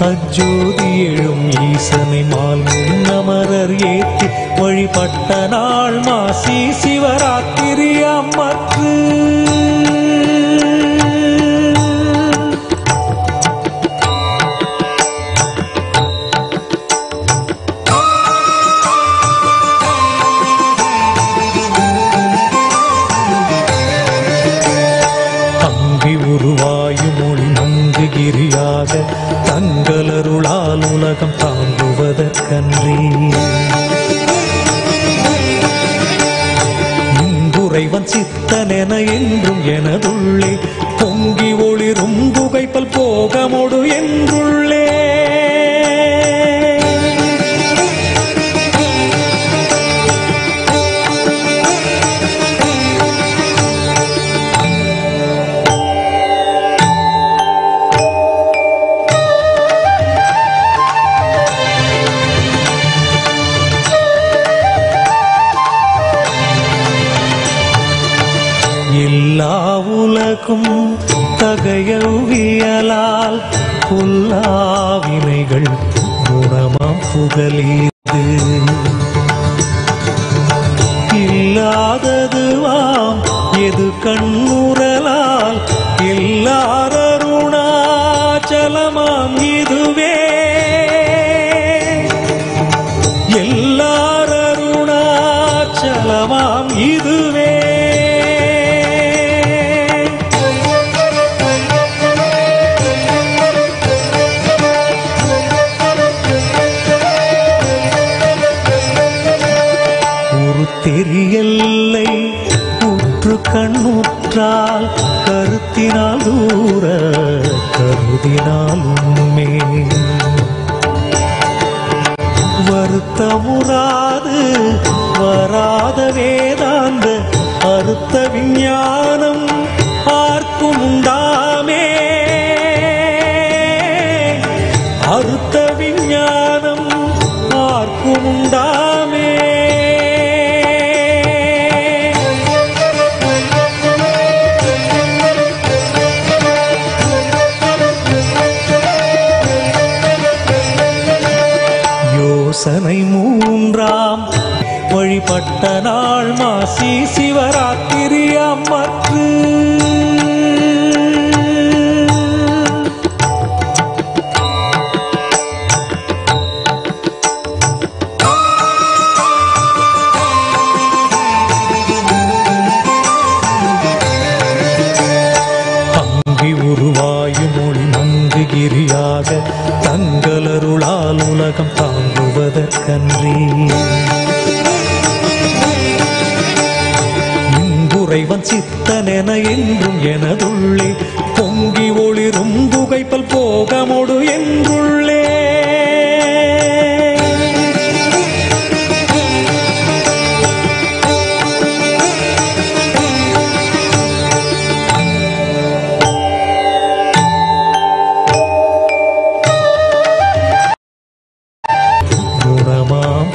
அஜோதி எழும் ஈசனை மால் முன்ன அமரர் ஏற்றி வழிபட்ட நாள் மாசி சிவராத்திரி அம்மற்று. உருவாயும் மொழி மங்குகிரியாக தங்களருளால் உலகம் தாங்குவதற்கன்றி இங்குறைவன் சித்தனென என்றும் எனதுள்ளே பொங்கி ஒளிரும் புகைப்பல் போகமொடு என்றுள்ளே எல்லா உலகும் தகையவியலால் புல்லாவினைகள் குணமாம் புகழீது இல்லாததுவாம் எது கண்ணுறலால் எல்லாரருணாச்சலமாம் இதுவே எல்லாரருணாச்சலமாம் இதுவே தெரியல்லை உற்று கண்ணுற்றால் கருத்தினால் தூர கருதினால் உண்மை வருத்தமுறாது வராத வேதாந்த அறுத்த விஞ்ஞானம் ஆர்க்கும் உண்டாமே அறுத்த விஞ்ஞானம் ஆர்க்கும் உண்டாமே யோசனை மூன்றாம் வழிபட்ட நாள் மாசி சிவராத்திரி அம்மற்று. அங்கி உருவாயும் மொழி மங்குகிரியாக தங்களருளால் உலகம் தாங்குவதற்கன்றி இங்குறைவன் சித்தனென என்றும் எனதுள்ளே பொங்கி ஒளிரும் புகைப்பல் போகமொடு என்றுள்ளே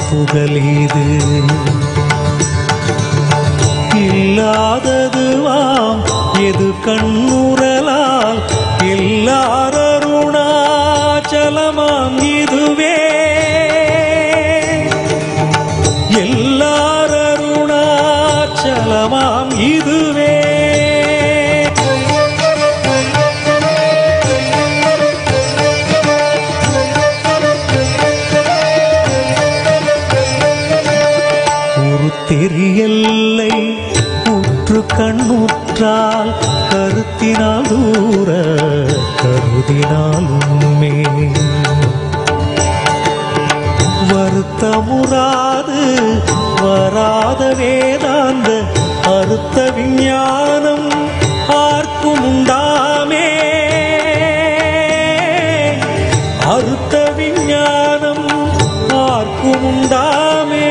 புகழீது இல்லாததுவாம் எது கண்ணுறலால் எல்லாரருணாச்சலமாம் இதுவே எல்லாரருணாச்சலமாம் இதுவே தெரியல்லை உற்று கண்ணுற்றால் கருத்தினால் தூர கருதினால் உண்மை வருத்தமுறாது வராத வேதாந்த அறுத்த விஞ்ஞானம் ஆர்க்கும் உண்டாமே அறுத்த விஞ்ஞானம் ஆர்க்கும் உண்டாமே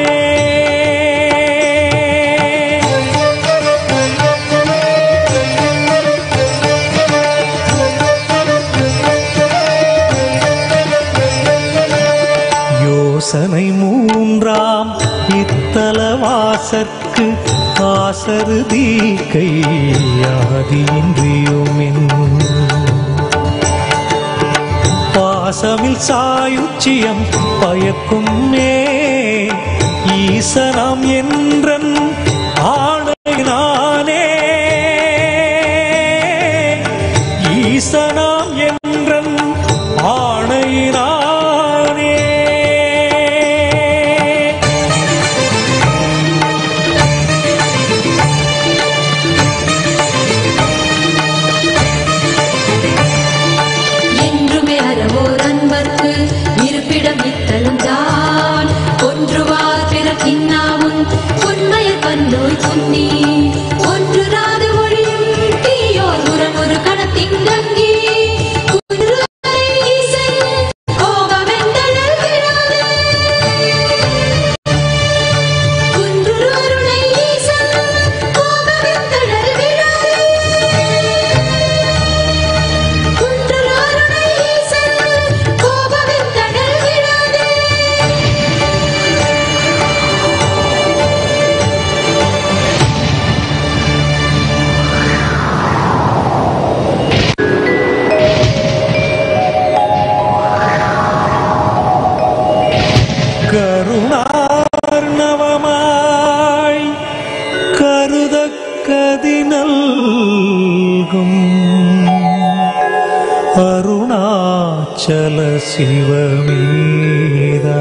யோசனை மூன்றாம் இத்தலவாசற்கு ஆசருதி கையாதியின்றியுமின் பாச பாசமில் சாயுச்சியம் பயக்குமே ஈசனாம் என்றன் ஆணையினானே ஈசனாம் என்றன் ஆணையினானே என்றுமே அறவோர் அன்பர்க்கு இருப்பிடம் இத்தலும் தான் ஒன்றுவார் பிறக்கின்னாவும் உண்மையர் பன்னோய் துன்னி ஒன்றுராது ஒழியும் தீயோர் உரம் ஒரு கணத்தின் கங்கி கருணார்ணவமாய் கருதக்கதி நல்கும் அருணாச்சல சிவமேதா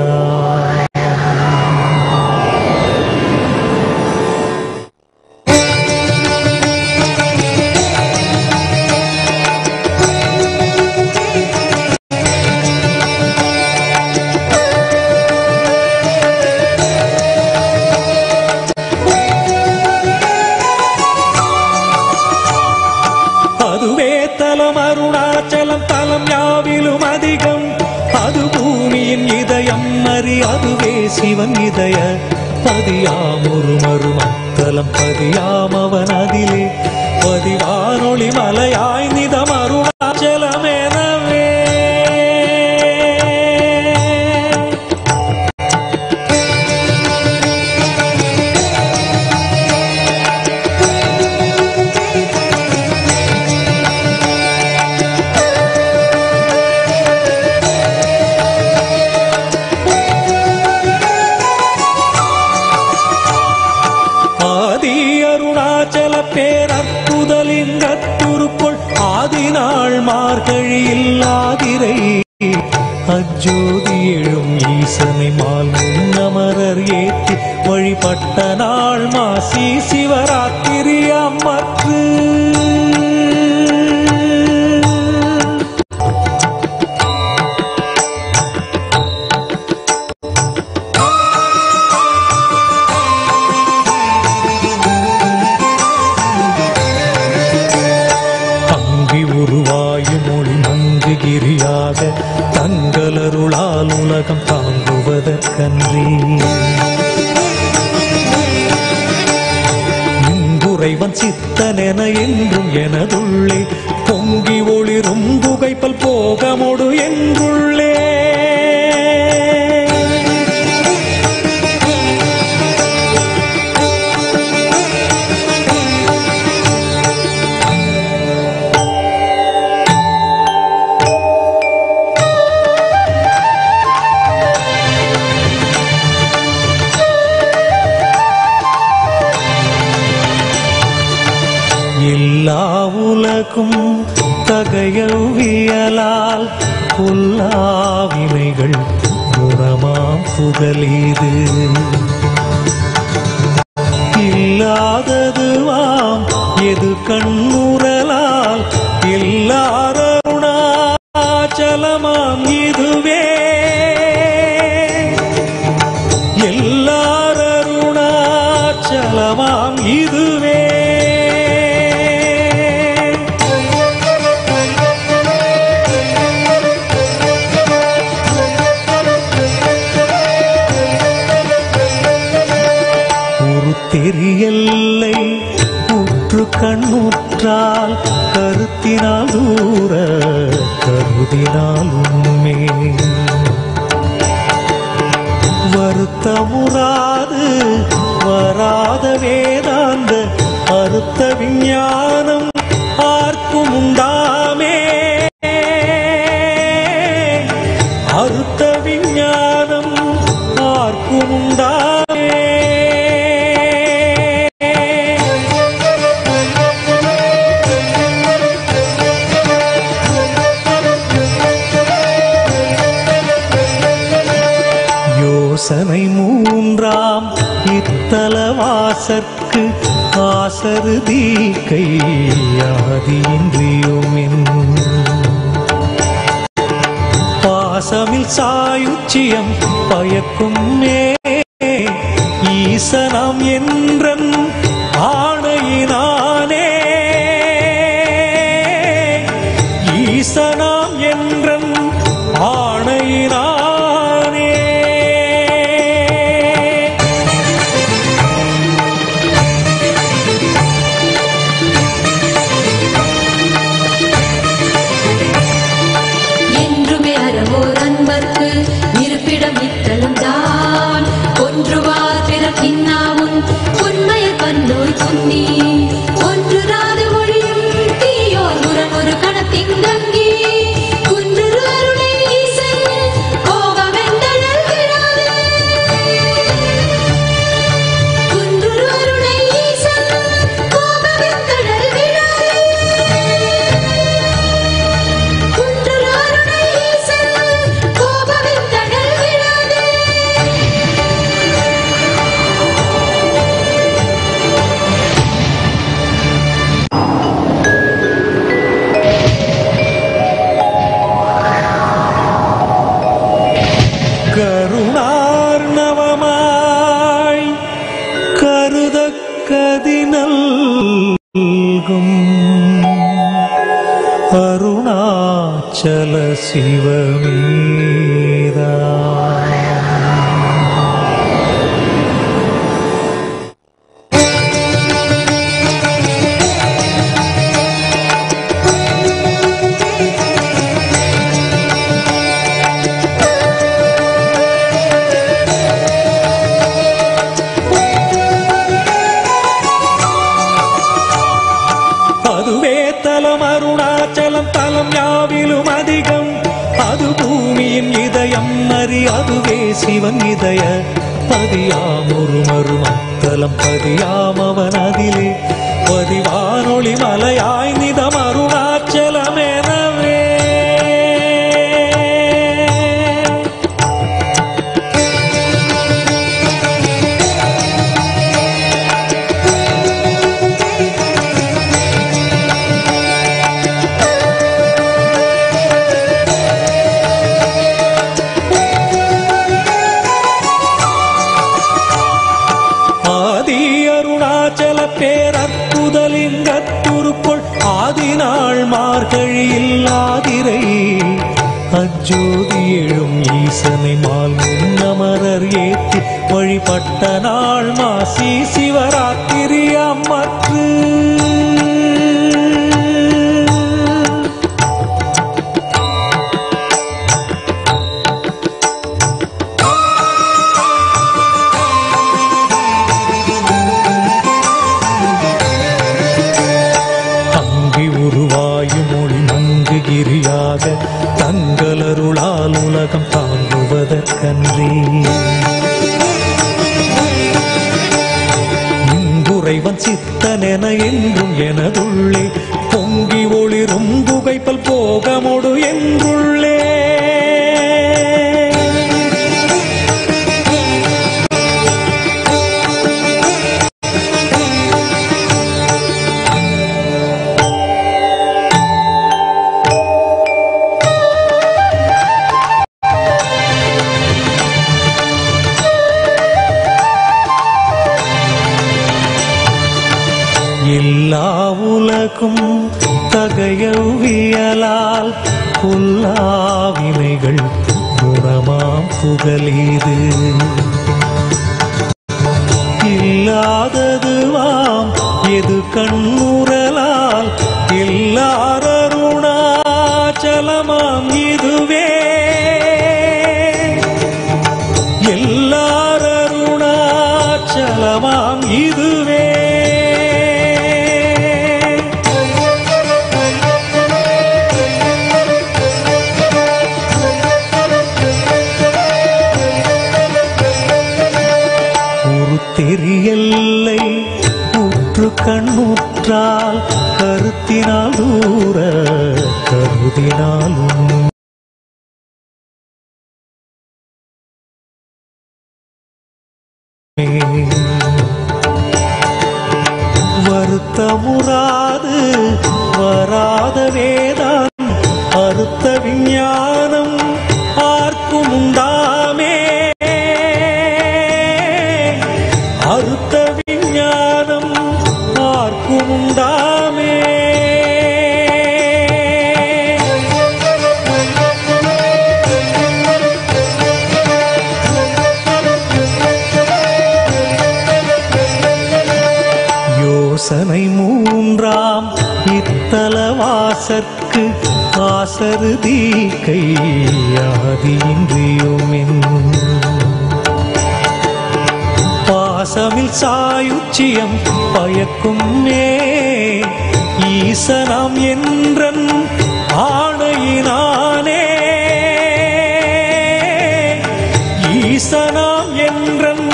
அதுவே தலம் அருணாச்சலம் தலம் யாவிலும் அதிகம் அது பூமியின் இதயம் அறி அதுவே சிவன் இதய பதியாமொரு மருமத்தலம் பதியாம் அவன் அதிலே பதிவானொளி மலையாய் நிதம் அருணாச்சலமெனவே அருணாச்சல பேரற்புதலிங்கத்துருக்குள் ஆதிநாள் மார்கழியில் ஆதிரை அஜோதி எழும் ஈசனை மால் முன்னமரர் ஏற்றி வழிபட்ட நாள் மாசி சிவராத்திரி அம்மற்று உருவாயும் மொழி மங்குகிரியாக தங்களருளால் உலகம் தாங்குவதற்கன்றி இங்குறைவன் சித்தனென என்றும் எனதுள்ளே பொங்கி ஒளிரும் புகைப்பல் போகமொடு என்றுள்ளே எல்லா உலகும் தகையவியலால் புல்லாவினைகள் குணமாம் புகலீது இல்லாததுவாம் எது கண்ணுறலால் எல்லாருணாச்சலமாம் இதுவே எல்லாருணாச்சலமாம் இதுவே தெரியல்லை உற்று கண்ணுற்றால் கருத்தினால் தூர கருதினால் உண்மை வருத்தமுறாது வராத வேதாந்த அறுத்த விஞ்ஞானம் ஆர்க்கும் உண்டாமே ஈசனை மூன்றாம் இத்தலவாசற்கு ஆசருதி கையாதியின்றியுமின் பாசமில் சாயுச்சியம் பயக்கும் ஈசனாம் என்றன் ஆணையினானே ஈசனாம் என்றன் ஆணையினானே என்றுமே அறவோர் அன்பர்க்கு இருப்பிடம் இத்தலம் தான் ஒன்றுவார் பிறக்கின்னாவும் உண்மையர் பன்னோய் துன்னி ஒன்று ராது மொழியும் தீயோர் முரண் ஒரு கணத்திங்கங்கி குன்று அருளை ஈசன் கோபமெந்தழல் விடாதே குன்று அருளை ஈசன் கோபமெந்தழல் விடாதே குன்று அருளை ஈசன் கோபமெந்தழல் விடாதே கருணார்ணவமாய் கருதக்கதினல்கும் அருணாச்சல சிவமேதா அதுவே தலம் அருணாச்சலம் தலம் யாவிலும் அதிகம் அது பூமியின் இதயம் அறி அதுவே சிவன் இதய பதியாம் ஒரு மருமத்தலம் பதியாம் அவன் அதிலே பதிவானொளி மலையாய் நிதம் அருணாச்சலம் எனவே ஆதி அருணாச்சல பேரற்புதலிங்கத்துருக்குள் ஆதிநாள் மார்கழியில் ஆதிரை அஜோதி எழும் ஈசனை மால் முன்னமரர் ஏத்தி வழிபட்ட நாள் மாசி சிவராத்திரி அம்மற்று உருவாயும் மொழி மங்குகிரியாக தங்களருளால் உலகம் தாங்குவதற்கன்றி இங்குறைவன் சித்தனென என்றும் எனதுள்ளே பொங்கி ஒளிரும் புகைப்பல் போகமொடு என்றுள்ளே எல்லா உலகும் தகையவியலால் புல்லாவினைகள் குணமாம் புகழீது இல்லாததுவாம் எது கண்ணுறலால் எல்லாரருணாச்சலமாம் இதுவே எல்லாரருணாச்சலமாம் இதுவே தெரியல்லை உற்று கண்ணுற்றால் கருத்தினால் தூர கருதினால் வருத்தமுறாது வராத வேதம் அறுத்த விஞ்ஞானம் ஆர்க்கும் உண்டாமே. அறுத்த விஞ்ஞானம் ஆர்க்கும் உண்டாமே. யோசனை மூன்றாம் இத்தலவாசற்கு ஆசருதி கையாதியின்றியுமென் பாசமில் சாயுச்சியம் பயக்கும் மே ஈசனாம் என்றன் ஆணையினானே. ஈசனாம் என்றன்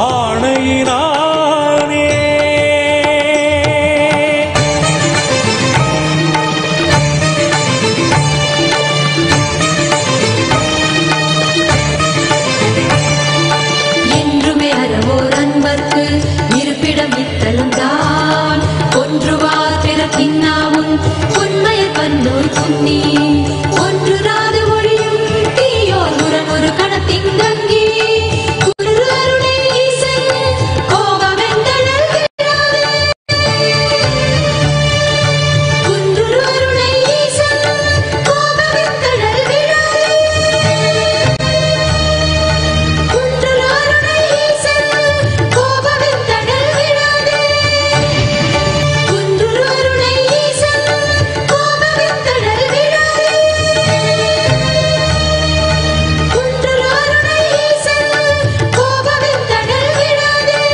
ஆணையினானே. என்றுமே அறவோர் அன்பர்க்கு இருப்பிடம் இத்தலம் தான். ஒன்றுவார் பிறக்கின்னாவும் உண்மையை பன்னோய் புன்னி ஒன்றுராது ஒழியும் தீயோர் உரன் ஒரு கணத்திங்கங்கி குரு அருணை ஈசன் கோபமெந்தனல் விடாதே. குன்று அருணை ஈசன் கோபமெந்தனல் விடாதே. குன்று அருணை ஈசன் கோபமெந்தனல் விடாதே. குன்று அருணை ஈசன் கோபமெந்தனல் விடாதே. குன்று அருணை ஈசன் கோபமெந்தனல் விடாதே.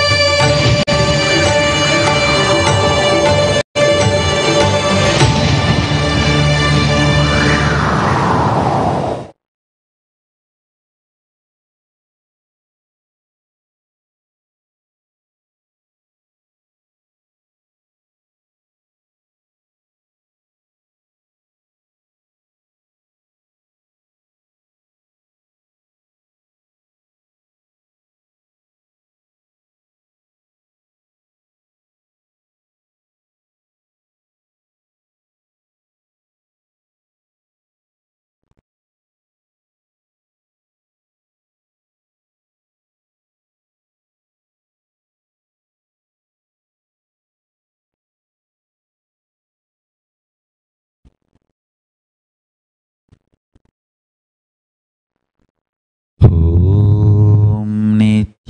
ஓம் Nityananda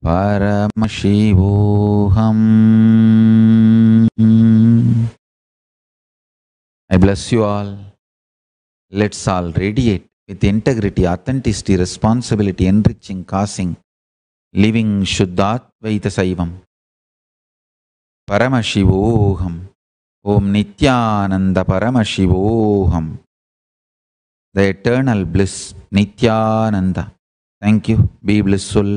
பரமசிவோகம். I bless you all. Let's all radiate with integrity, authenticity, responsibility, enriching, causing, living Shuddhatvaita Saivam. Paramashivoham. Om Nityananda Paramashivoham. The eternal bliss, Nityananda. Thank you. Be blissful.